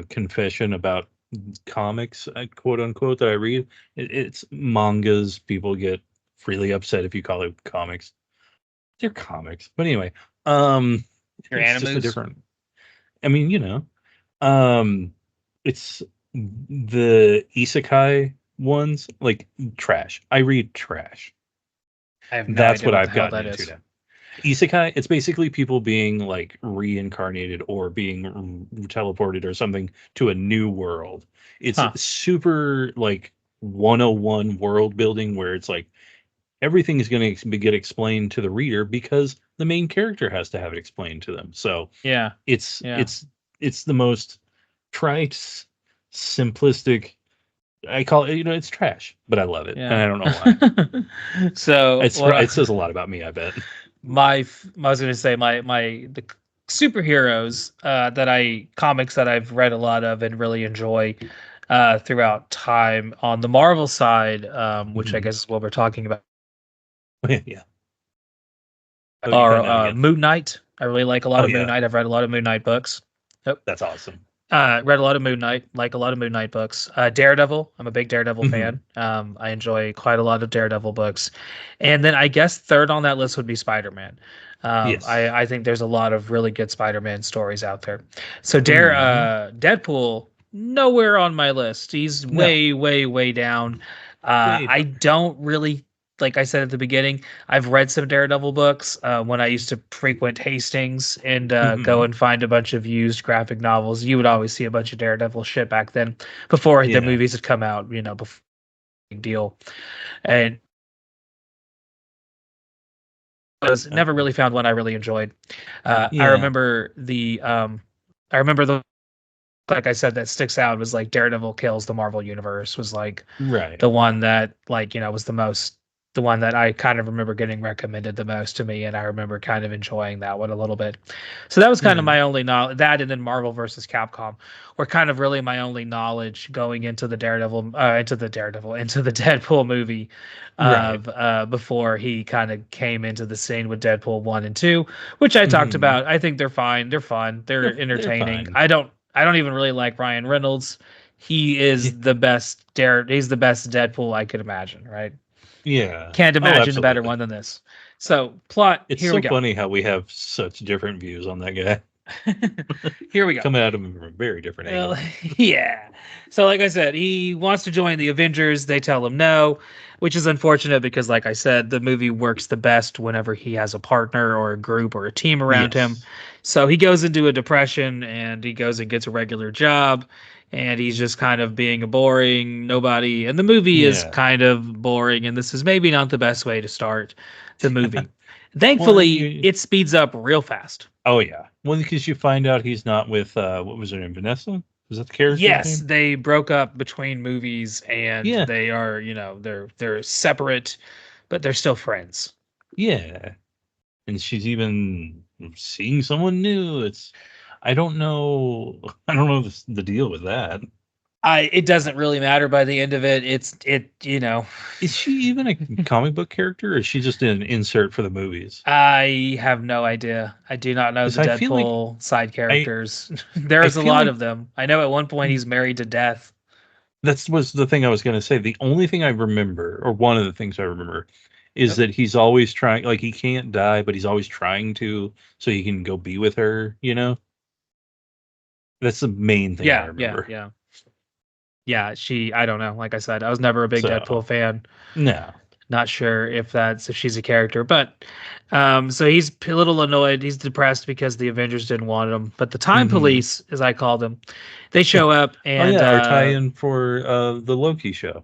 confession about comics, quote unquote, that I read. It's mangas. People get freely upset if you call it comics. They're comics. But anyway, um your it's just a animus. different, I mean, um it's the isekai ones, like trash. I read trash. I have no That's idea what what the I've hell gotten that into is. now. Isekai, it's basically people being like reincarnated or being teleported or something to a new world. It's Huh. super like 101 world building where it's like everything is going to get explained to the reader because the main character has to have it explained to them. So Yeah. it's Yeah. it's it's the most trite, simplistic. I call it, it's trash, but I love it, and Yeah. I don't know why. So It says a lot about me, I bet. I was going to say the superheroes that I comics that I've read a lot of and really enjoy throughout time on the Marvel side, which I Mhm. guess is what we're talking about, Yeah. Oh, you are cutting out again. Moon Knight. I really like a lot Oh of Moon yeah, Knight. I've read a lot of Moon Knight books. Yep. that's awesome. Read a lot of Moon Knight, like a lot of Moon Knight books. Daredevil, I'm a big Daredevil Hmm. fan. I enjoy quite a lot of Daredevil books. And then I guess third on that list would be Spider-Man. Yes. I think there's a lot of really good Spider-Man stories out there. So Hmm. Deadpool, nowhere on my list. He's No, way, way, way down. way I down there. don't really, like I said at the beginning, I've read some Daredevil books when I used to frequent Hastings and go Hmm. and find a bunch of used graphic novels. You would always see a bunch of Daredevil shit back then, before the Yeah. movies had come out. You know, before big deal, and was Uh, never really found one I really enjoyed. yeah. I remember the like I said that sticks out was like Daredevil kills the Marvel universe was like Right. the one that was the one that I kind of remember getting recommended the most to me, and I remember kind of enjoying that one a little bit. So that was kind of Yeah. my only knowledge. That and then Marvel versus Capcom were kind of really my only knowledge going into the into the Deadpool movie Right. of before he kind of came into the scene with Deadpool 1 and 2, which I talked Hmm. about. I think they're fine. They're fun. They're They're entertaining. fine. I don't even really like Ryan Reynolds. He is the best he's the best Deadpool I could imagine, right? Yeah. Can't Oh, imagine a better absolutely. one than this. So, plot, It's here we so go. funny how we have such different views on that guy. Here we go. Coming at him from a very different Well, angle. yeah. So, like I said, he wants to join the Avengers. They tell him no, which is unfortunate because, like I said, the movie works the best whenever he has a partner or a group or a team around him. Yes. So he goes into a depression and he goes and gets a regular job, and he's just kind of being a boring nobody. And the movie is Yeah. kind of boring, and this is maybe not the best way to start the movie. Well, Thankfully, you. it speeds up real fast. Oh yeah. Well, because you find out he's not with what was her name? Vanessa? Was that the character's Yes, name? they broke up between movies and Yeah. they are, they're separate, but they're still friends. Yeah. And she's even seeing someone new. It's I don't know. I don't know the deal with that. I It doesn't really matter by the end of it. Is she even a comic book character, or is she just an insert for the movies? I have no idea. I do not know Because the I feel like Deadpool side I characters. I There's a feel lot like of them. I know at one point he's married to death. that was the thing I was going to say. The only thing I remember, or one of the things I remember, is Yep. that he's always trying. Like he can't die, but he's always trying to, so he can go be with her. That's the main thing I Yeah, remember. yeah. I don't know. Like I said, I was never a big So, Deadpool fan. no. Not sure if she's a character, but so he's a little annoyed. He's depressed because the Avengers didn't want him. But the Time Mm-hmm. Police, as I call them, they show up Oh and yeah, our tie-in for the Loki show.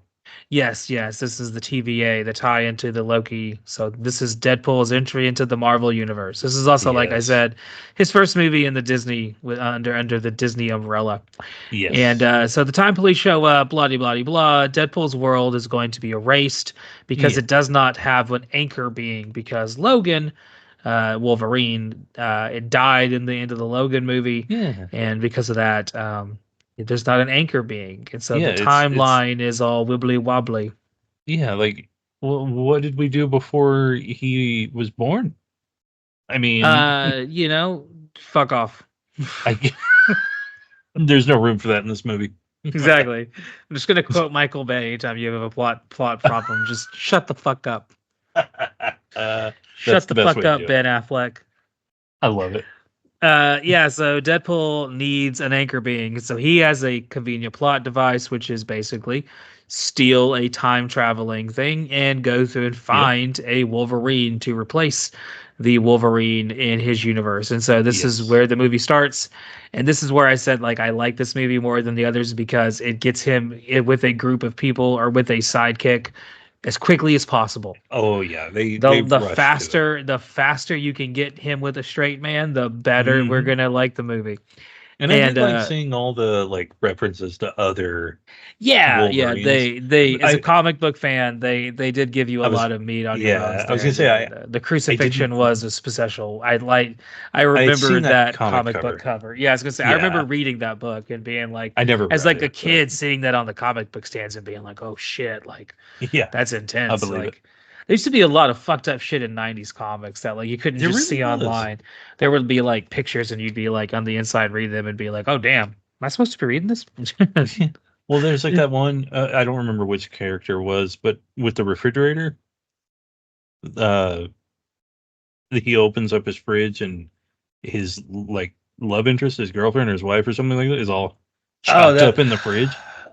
yes, this is the TVA, the tie into the Loki. So this is Deadpool's entry into the Marvel universe. This is also, like I Yes. said, his first movie in the Disney under the Disney umbrella. And Yes. so the Time Police show up, blah, blah, blah, blah. Deadpool's world is going to be erased because Yeah. it does not have an anchor being, because Logan, Wolverine, it died in the end of the Logan movie. Yeah. And because of that, there's not an anchor being. And so Yeah, the it's timeline is all wibbly wobbly. yeah, like what did we do before he was born? I mean, Fuck off. I there's no room for that in this movie. Exactly. I'm just gonna quote Michael Bay anytime you have a plot problem. Just shut the fuck up. That's Shut the the best fuck way to up, do it. Ben Affleck. I love it. Yeah, so Deadpool needs an anchor being. So he has a convenient plot device, which is basically steal a time traveling thing and go through and Yep. find a Wolverine to replace the Wolverine in his universe. And so this is Yes. where the movie starts. And this is where I said, like, I like this movie more than the others because it gets him with a group of people or with a sidekick as quickly as possible. Oh yeah, they The rushed to it. faster you can get him with a straight man, the better we're Hmm. gonna like the movie. And I And did like seeing all the like references to other yeah, Wolverines. they as a I comic book fan, they did give you I a was lot of meat on your bones yeah, I was there. gonna say The I didn't crucifixion was a special. I I had seen remembered that that comic comic book cover. cover. Yeah, I was gonna say I remember Yeah, reading that book and being like, I never as read like a it, but kid, seeing that on the comic book stands and being like, oh shit, like yeah, that's I intense. believe it. Like there used to be a lot of fucked up shit in 90s comics that like you couldn't There just really see was. online. There would be like pictures and you'd be like on the inside reading them and be like, "Oh damn, am I supposed to be reading this?" Well, there's like that one. I don't remember which character it was, but with the refrigerator, uh, he opens up his fridge and his like love interest, his girlfriend or his wife or something like that, is all Oh, chopped up in the fridge.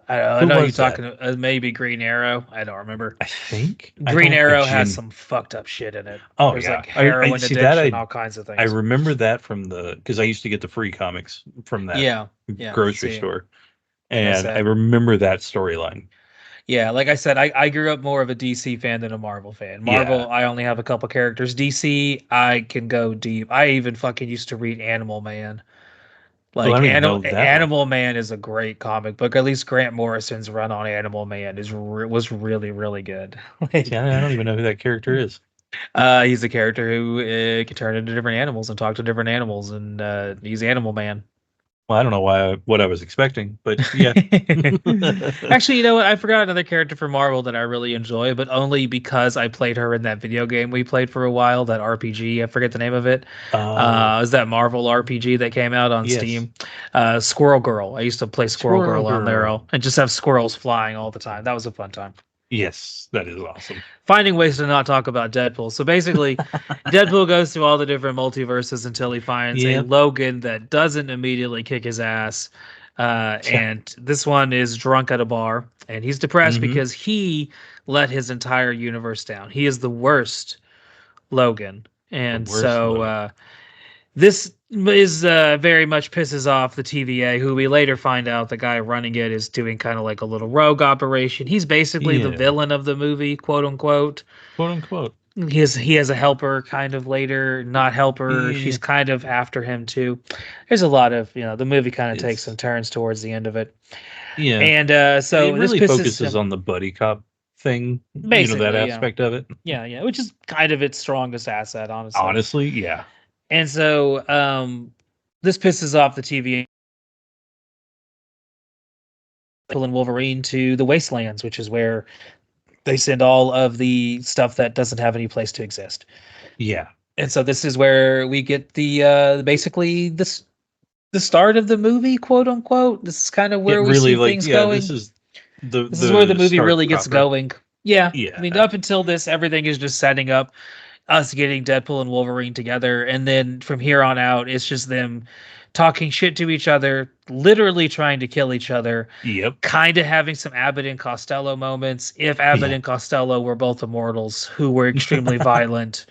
I Who know you're was that? talking maybe Green Arrow. I don't remember. I think I Green don't. I Arrow has gen. some fucked up shit in it. Oh There's yeah, like I heroin see that. addiction, all kinds of I things. remember that from the because I used to get the free comics from that Yeah, yeah. grocery See, store, like I and I said, remember that storyline. yeah, like I said, I grew up more of a DC fan than a Marvel fan. Yeah. Marvel, I only have a couple characters. DC, I can go deep. I even fucking used to read Animal Man. Oh, I Like don't even know that one. Animal Man is a great comic book. At least Grant Morrison's run on Animal Man was really really good. See, I don't even know who that character is. He's a character who can turn into different animals and talk to different animals, and he's Animal Man. Well, I don't know what I was expecting, but yeah. Actually, you know what? I forgot another character from Marvel that I really enjoy, but only because I played her in that video game we played for a while, that RPG. I forget the name of it. Oh, It was that Marvel RPG that came out on yes. Steam? Squirrel Girl. I used to play Squirrel Squirrel Girl on there Girl. and just have squirrels flying all the time. That was a fun time. Yes, that is awesome. Finding ways to not talk about Deadpool. So basically, Deadpool goes through all the different multiverses until he finds a Yep. Logan that doesn't immediately kick his ass. Yeah. And this one is drunk at a bar, and he's depressed Mhm. because he let his entire universe down. He is the worst Logan. The And worst so Logan. this is very much pisses off the TVA, who we later find out the guy running it is doing kind of like a little rogue operation. He's basically the Yeah. villain of the movie, quote unquote. Quote unquote. He has a helper kind of later, not helper. Yeah. She's kind of after him too. There's a lot of, the movie kind of takes It's some turns towards the end of it. yeah. And so It this really pisses focuses him, on the buddy cop thing, that basically, yeah. aspect of it. Yeah, which is kind of its strongest asset, honestly. Honestly, yeah. And so this pisses off the TVA and Wolverine to the Wastelands, which is where they send all of the stuff that doesn't have any place to exist. Yeah. And so this is where we get the basically this the start of the movie, quote unquote. This is kind of where It we really see like things yeah, going. this is This is where the movie start really gets proper. going. Yeah. Yeah. I mean, up until this, everything is just setting up us getting Deadpool and Wolverine together, and then from here on out, it's just them talking shit to each other, literally trying to kill each other, Yep. kind of having some Abbott and Costello moments. If Abbott Yeah. and Costello were both immortals who were extremely violent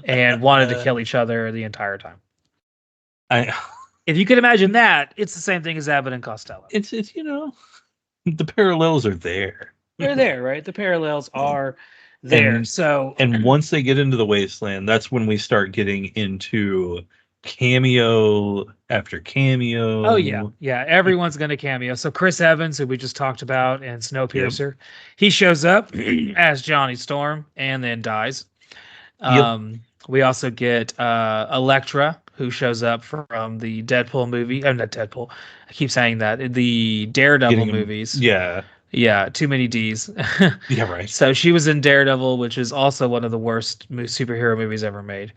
and wanted to kill each other the entire time. I If you can imagine that, it's the same thing as Abbott and Costello. it's the parallels are there. They're there, right? The parallels are there. And So and once they get into the wasteland, that's when we start getting into cameo after cameo. oh yeah, everyone's gonna cameo. So Chris Evans, who we just talked about, and Snowpiercer, he shows up as Johnny Storm and then dies. We also get Elektra, who shows up from the Deadpool movie. I'm not Deadpool. I keep saying that. The Daredevil movies. Yeah, too many D's. Yeah, right. So she was in Daredevil, which is also one of the worst superhero movies ever made.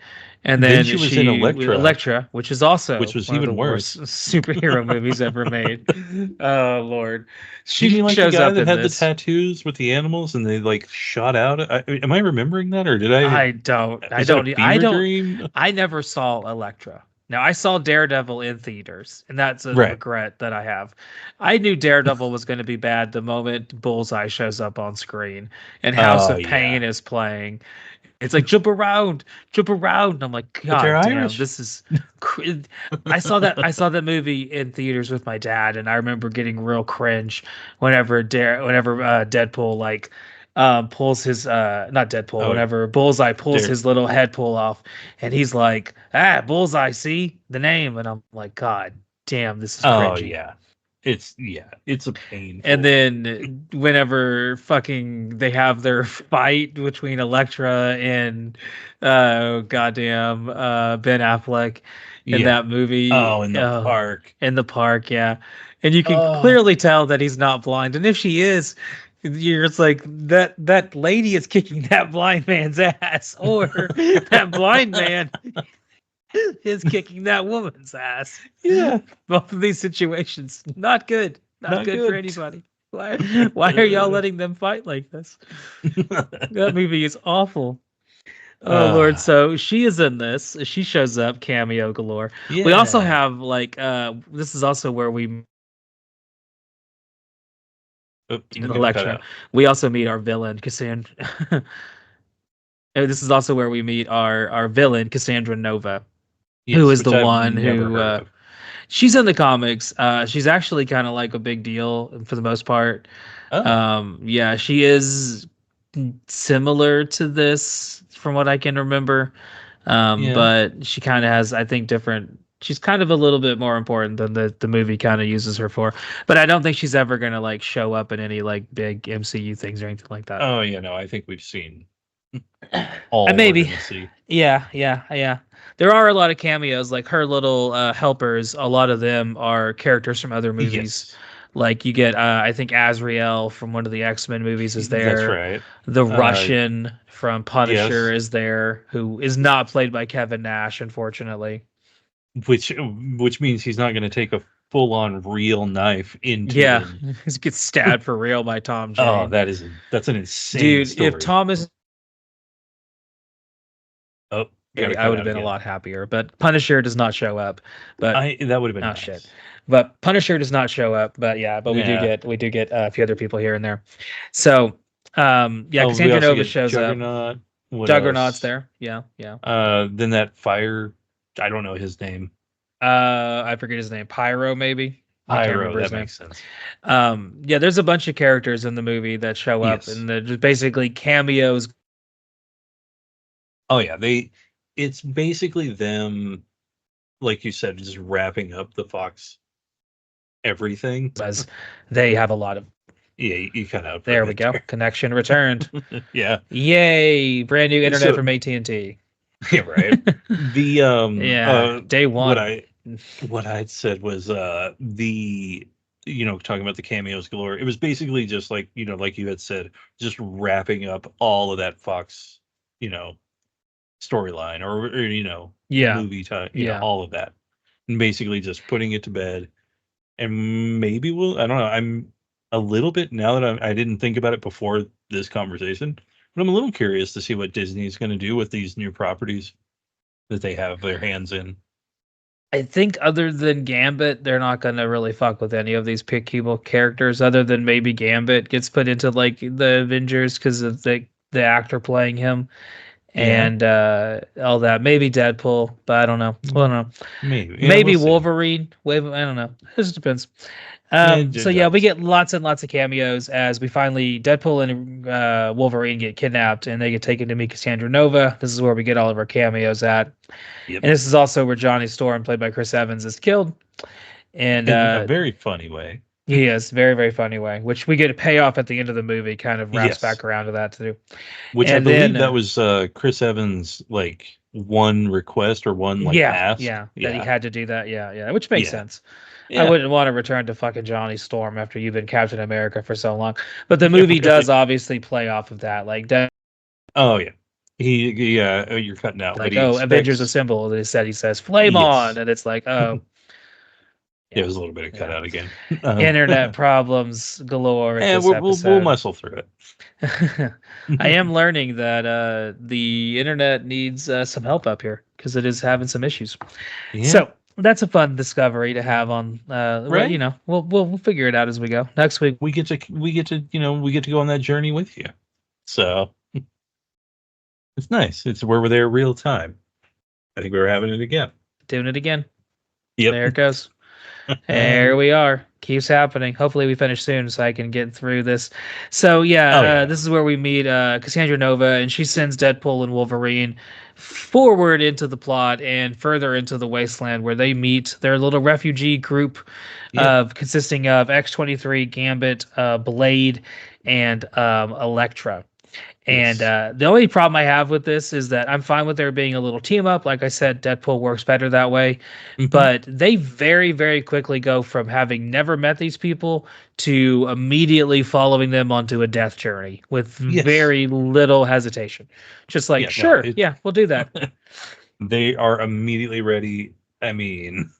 And then she was in Elektra, which is also which was one even of the worse. worst superhero movies ever made. Oh Lord, She she like shows the guy up that in had this. the tattoos with the animals and they like shot out. Am I remembering that, or did I don't. is that a fever dream? I never saw Elektra. Now I saw Daredevil in theaters, and that's a Right. regret that I have. I knew Daredevil was going to be bad the moment Bullseye shows up on screen and House Oh, of yeah. Pain is playing. It's like jump around, jump around. And I'm like, But they're God damn, Irish. this is. I saw that movie in theaters with my dad, and I remember getting real cringe whenever Deadpool like pulls his not Deadpool, Oh, whenever Bullseye pulls Dare- his little head pull off, and he's like, Bullseye, see the name, and I'm like, God damn, this is Oh cringy. yeah. It's a pain. And then whenever fucking they have their fight between Elektra and goddamn Ben Affleck in that movie. Oh, in the park. In the park, yeah. And you can Oh. clearly tell that he's not blind. And if she is, it's like that lady is kicking that blind man's ass, or that blind man is kicking that woman's ass. Yeah. Both of these situations, not good. Not good for anybody. Why are y'all letting them fight like this? That movie is awful. Oh Lord! So she is in this. She shows up, cameo galore. Yeah. We also have like this is also where we Elektra. We also meet our villain, Cassandra. This is also where we meet our villain, Cassandra Nova, who is the one who she's in the comics. She's actually kind of like a big deal for the most part. Yeah, she is similar to this from what I can remember. But she kind of has, I think, different. She's kind of a little bit more important than the movie kind of uses her for. But I don't think she's ever gonna like show up in any like big MCU things or anything like that. Oh yeah, no, I think we've seen all maybe. we're gonna see. Yeah. There are a lot of cameos, like her little helpers. A lot of them are characters from other movies. Yes. Like you get, I think Azrael from one of the X-Men movies is there. That's right. The Russian from Punisher is there, who is not played by Kevin Nash, unfortunately. Which means he's not going to take a full-on real knife into. Yeah, he gets stabbed for real by Tom Jane. Oh, that's an insane story. If Thomas. Oh, I would have been a lot happier, but Punisher does not show up. But that would have been nice. Shit. But Punisher does not show up. But we do get a few other people here and there. So Cassandra Nova shows up. Juggernaut's there. Yeah. Then that fire, I don't know his name. I forget his name. Pyro, maybe. Pyro, that makes sense. There's a bunch of characters in the movie that show up, and they're just basically cameos. Oh yeah, it's basically them, like you said, just wrapping up the Fox everything. As they have a lot of. Yeah, you kind of. There we go. Connection returned. Yeah. Yay! Brand new internet from AT&T. Yeah, right. Day one. What I'd said was talking about the cameos galore. It was basically just like like you had said, just wrapping up all of that Fox, storyline or movie time, all of that, and basically just putting it to bed. And maybe I don't know. I'm a little bit, now that I didn't think about it before this conversation, but I'm a little curious to see what Disney is going to do with these new properties that they have their hands in. I think other than Gambit, they're not gonna really fuck with any of these people characters, other than maybe Gambit gets put into like the Avengers because of the actor playing him and all that. Maybe Deadpool, but I don't know. I don't know. Maybe. Yeah, Maybe we'll see. Wolverine. I don't know. It just depends. It So yeah, we does. get lots and lots of cameos as we finally Deadpool and Wolverine get kidnapped and they get taken to meet Cassandra Nova. This is where we get all of our cameos at. Yep. And this is also where Johnny Storm, played by Chris Evans, is killed. And In a very funny way. he is very, very funny way, which we get a payoff at the end of the movie, kind of wraps back around to that too. Which and I believe then, that was Chris Evans' like one request or one like ask. That he had to do that. Yeah, which makes sense. Yeah. I wouldn't want to return to fucking Johnny Storm after you've been Captain America for so long. But the movie does obviously play off of that. Like, oh yeah, you're cutting out. Like, Avengers Assemble. He says, "Flame on," and it's like, oh. It was a little bit of cut out again. Internet problems galore. And we'll muscle through it. I am learning that the internet needs some help up here because it is having some issues. Yeah. So that's a fun discovery to have on. Right. You know, we'll figure it out as we go. Next week we get to go on that journey with you. So it's nice. It's where we're there real time. I think we're having it again. Doing it again. Yep. There it goes. There we are. Keeps happening. Hopefully we finish soon so I can get through this. So this is where we meet Cassandra Nova, and she sends Deadpool and Wolverine forward into the plot and further into the wasteland where they meet their little refugee group consisting of X-23, Gambit, Blade, and Elektra. And the only problem I have with this is that I'm fine with there being a little team up. Like I said, Deadpool works better that way. Mm-hmm. But they very, very quickly go from having never met these people to immediately following them onto a death journey with very little hesitation. Just like, we'll do that. They are immediately ready. I mean,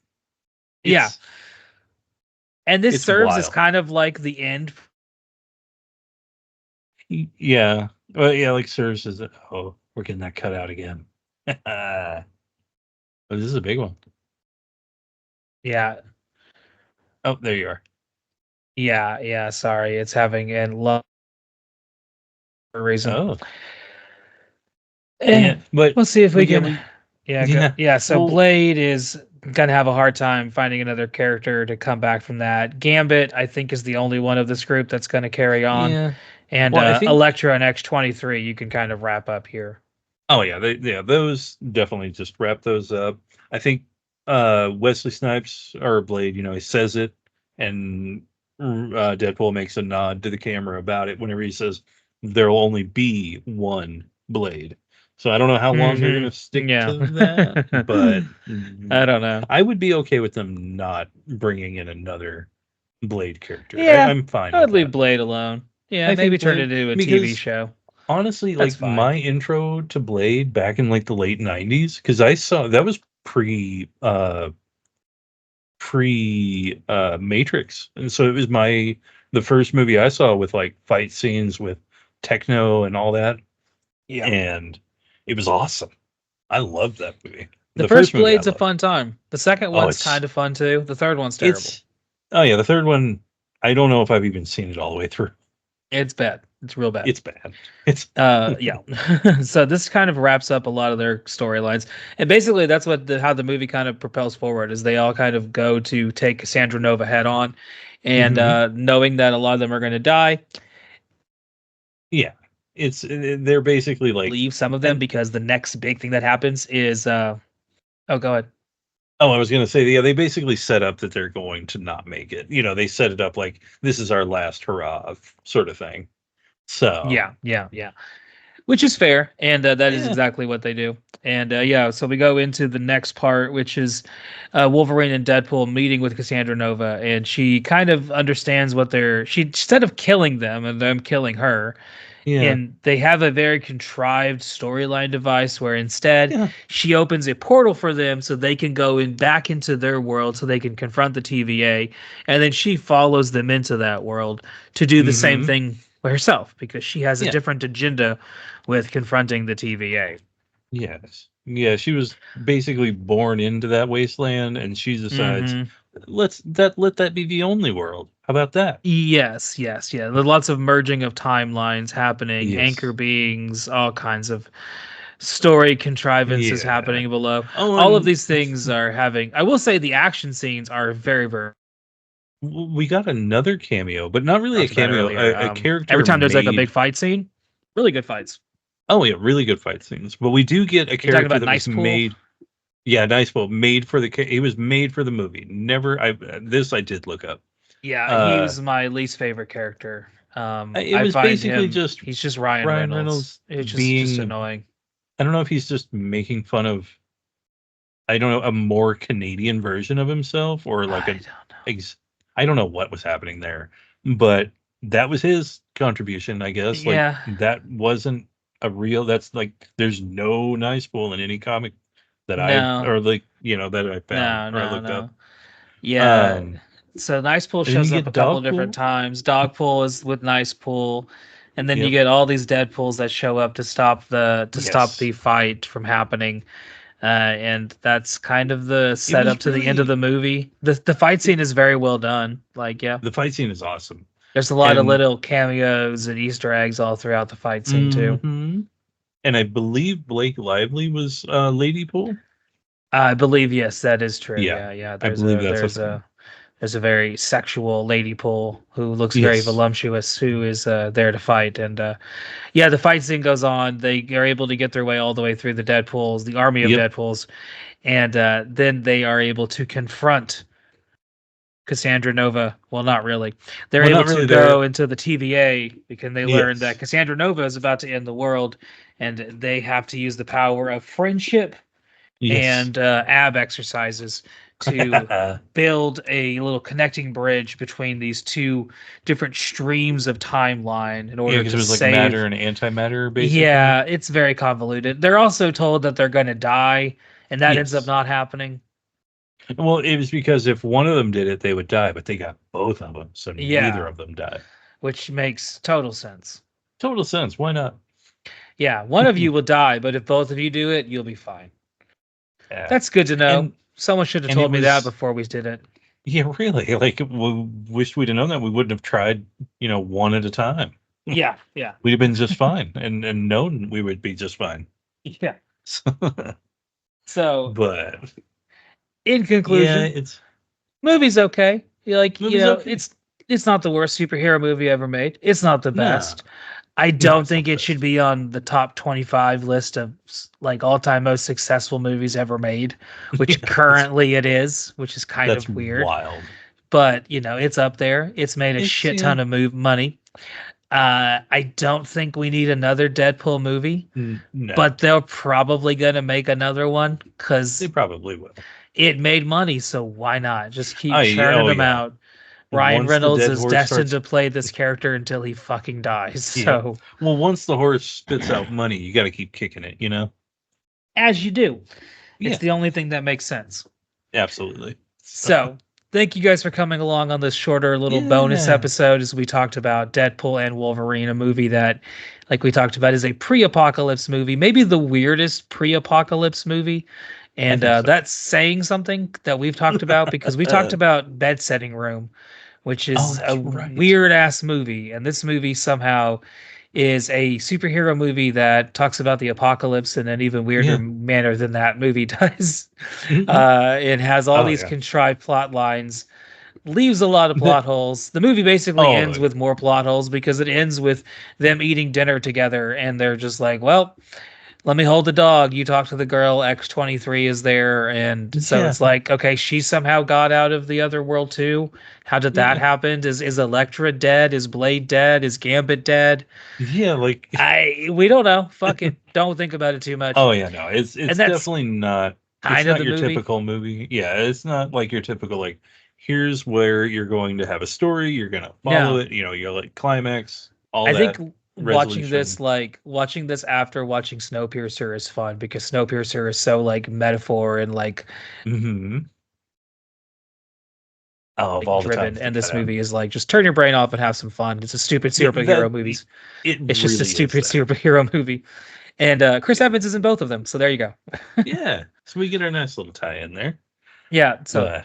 and this serves as kind of like the end. Yeah. Well, yeah, like serves as we're getting that cut out again. But this is a big one. Yeah. Oh, there you are. Yeah. Sorry, it's having and love for a reason. Oh. But we'll see if we can. So Blade is gonna have a hard time finding another character to come back from that. Gambit, I think, is the only one of this group that's going to carry on. Yeah. And Elektra and X-23, you can kind of wrap up here. Oh yeah, those definitely just wrap those up. I think Wesley Snipes or Blade, he says it, and Deadpool makes a nod to the camera about it whenever he says there'll only be one Blade. So I don't know how long they're going to stick to that, but I don't know. I would be okay with them not bringing in another Blade character. Yeah, I'm fine. I'd leave Blade alone. Yeah, maybe turn it into a TV show. Honestly, that's like my intro to Blade back in like the late 90s, because I saw that was pre Matrix, and so it was the first movie I saw with like fight scenes with techno and all that. Yeah, and it was awesome. I loved that movie. The first Blade's a fun time. The second one's kind of fun too. The third one's terrible. The third one, I don't know if I've even seen it all the way through. It's bad. It's real bad. It's bad. It's So this kind of wraps up a lot of their storylines, and basically that's how the movie kind of propels forward. Is they all kind of go to take Cassandra Nova head on, and knowing that a lot of them are going to die. Yeah, they're basically like leave some of them because the next big thing that happens is go ahead. Oh, I was going to say, they basically set up that they're going to not make it. They set it up like this is our last hurrah sort of thing. So yeah, which is fair, and that is exactly what they do. And so we go into the next part, which is Wolverine and Deadpool meeting with Cassandra Nova, and she kind of understands instead of killing them and them killing her. Yeah. And they have a very contrived storyline device where instead she opens a portal for them so they can go back into their world so they can confront the TVA. And then she follows them into that world to do the same thing herself because she has a different agenda with confronting the TVA. Yes. Yeah, she was basically born into that wasteland, and she decides, let that be the only world. How about that? Yes. Yeah. There's lots of merging of timelines happening, anchor Yes. beings, all kinds of story contrivances Yeah. happening below. Oh, All of and these things are having. I will say the action scenes are very, very. we got another cameo, but not really a Talked about cameo. earlier. A Every character time there's like a made. big fight scene, really good fights. Oh yeah, really good fight scenes. But we do get a You're talking character about that was Nice Pool. made. Yeah, nice. Well, made for the. He was made for the movie. Never. This I did look up. Yeah, he was my least favorite character. It I was find basically him. just He's just Ryan Ryan Reynolds. Reynolds It's just being. annoying. I don't know if he's just making fun of. I don't know, a more Canadian version of himself, or like I a. don't know. I don't know what was happening there, but that was his contribution, I guess. Like Yeah. that wasn't a real. That's like there's no nice pool in any comic that I No. or like that I found or I looked up. Yeah. So Nice Pool And then you shows up get a couple dog of different pool. times. Dog Pool is with Nice Pool, and then you Yep. get all these Deadpools that show up to stop Yes. the fight from happening. And that's kind of the It was setup to the end of really the movie. The fight scene is very well done. Like, yeah, the fight scene is awesome. there's a lot of And little cameos and Easter eggs all throughout the fight scene too. and I believe Blake Lively was Lady Pool. I believe yes, that is true. Yeah. Yeah. I believe that's There's a very sexual lady pool who looks very Yes. voluptuous who is there to fight. And yeah, the fight scene goes on. They are able to get their way all the way through the Deadpools, the army of Yep. Deadpools. And then they are able to confront Cassandra Nova. Well, not really. They're able to go into the TVA because they learn that Cassandra Nova is about to end the world, and they have to use the power of friendship and ab exercises to build a little connecting bridge between these two different streams of timeline in order because to it was like save. matter and antimatter, basically. Yeah, it's very convoluted. They're also told that they're going to die, and that ends up not happening. Well, it was because if one of them did it, they would die, but they got both of them, so neither of them died. Which makes total sense. Total sense. Why not? Yeah, one of you will die, but if both of you do it, you'll be fine. Yeah. That's good to know. Someone should have told me that before we did it. Yeah, really. Like, we wished we'd have known that. We wouldn't have tried, one at a time. Yeah. We'd have been just fine, and known we would be just fine. Yeah. So, but in conclusion, movie's okay. It's not the worst superhero movie ever made. It's not the best. I don't think it should be on the top 25 list of like all-time most successful movies ever made, which currently it is, which is kind of weird. Wild. But, it's up there. It's made a shit ton of money. I don't think we need another Deadpool movie, but they're probably going to make another one because they probably will. It made money, so why not? Just keep churning them out. Ryan Reynolds is destined to play this character until he fucking dies. So, well, once the horse spits out money, you got to keep kicking it, as you do. It's the only thing that makes sense. Absolutely. So, thank you guys for coming along on this shorter little bonus episode as we talked about Deadpool and Wolverine, a movie that, like we talked about, is a pre-apocalypse movie, maybe the weirdest pre-apocalypse movie. And that's saying something that we've talked about because we talked about Bed Setting Room, which is a weird ass movie. And this movie somehow is a superhero movie that talks about the apocalypse in an even weirder manner than that movie does. It has all these contrived plot lines, leaves a lot of plot holes. The movie basically ends with more plot holes because it ends with them eating dinner together and they're just like, well, let me hold the dog. You talk to the girl. X-23 is there. And so it's like, okay, she somehow got out of the other world too. How did that happen? Is Elektra dead? Is Blade dead? Is Gambit dead? Yeah, like we don't know. Fuck it. Don't think about it too much. Oh yeah, no. It's definitely not it's not your typical movie. Yeah, it's not like your typical like here's where you're going to have a story, you're gonna follow it, you're like climax, all that. I think watching this after watching Snowpiercer is fun because Snowpiercer is so like metaphor and like driven, and this movie is like just turn your brain off and have some fun. It's a stupid superhero movie. It's just a stupid superhero movie. And Chris Evans is in both of them, so there you go. Yeah, so we get our nice little tie in there. Yeah, so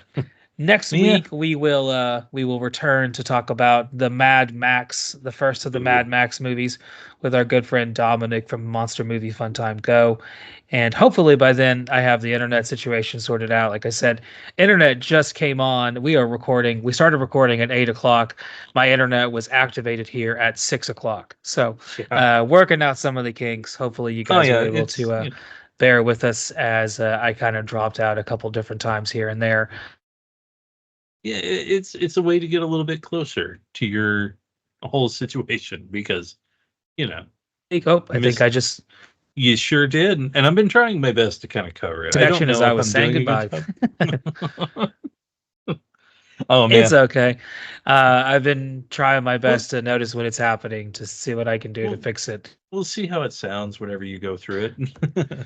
next week we will return to talk about the Mad Max, the first of the Mad Max movies, with our good friend Dominic from Monster Movie Fun Time Go. And hopefully by then I have the internet situation sorted out. Like I said, internet just came on. We started recording at 8 o'clock. My internet was activated here at 6 o'clock. So working out some of the kinks. Hopefully you guys are able to bear with us as I kind of dropped out a couple different times here and there. Yeah, it's a way to get a little bit closer to your whole situation because, I think I just... You sure did, and I've been trying my best to kind of cover it. Connection as I was saying goodbye. Oh man, it's okay. I've been trying my best to notice when it's happening to see what I can do to fix it. We'll see how it sounds whenever you go through it.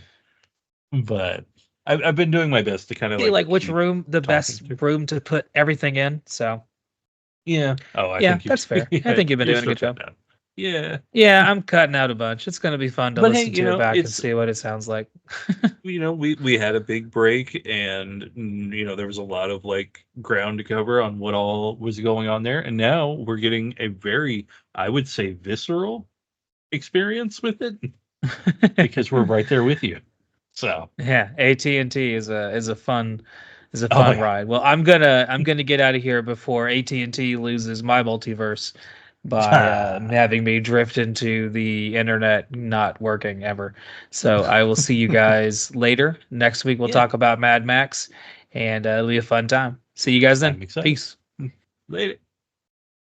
But I've been doing my best to kind of like which room the best room to put everything in. So yeah. Oh, I think that's fair. I think you've been doing a good job. Yeah, I'm cutting out a bunch. It's going to be fun to listen to it back and see what it sounds like. We had a big break, and there was a lot of like ground to cover on what all was going on there, and now we're getting a very, I would say, visceral experience with it because we're right there with you. So yeah, AT&T is a fun ride. Well, I'm gonna get out of here before AT&T loses my multiverse by having me drift into the internet not working ever. So I will see you guys later. Next week we'll talk about Mad Max, and it'll be a fun time. See you guys then. Peace. Later.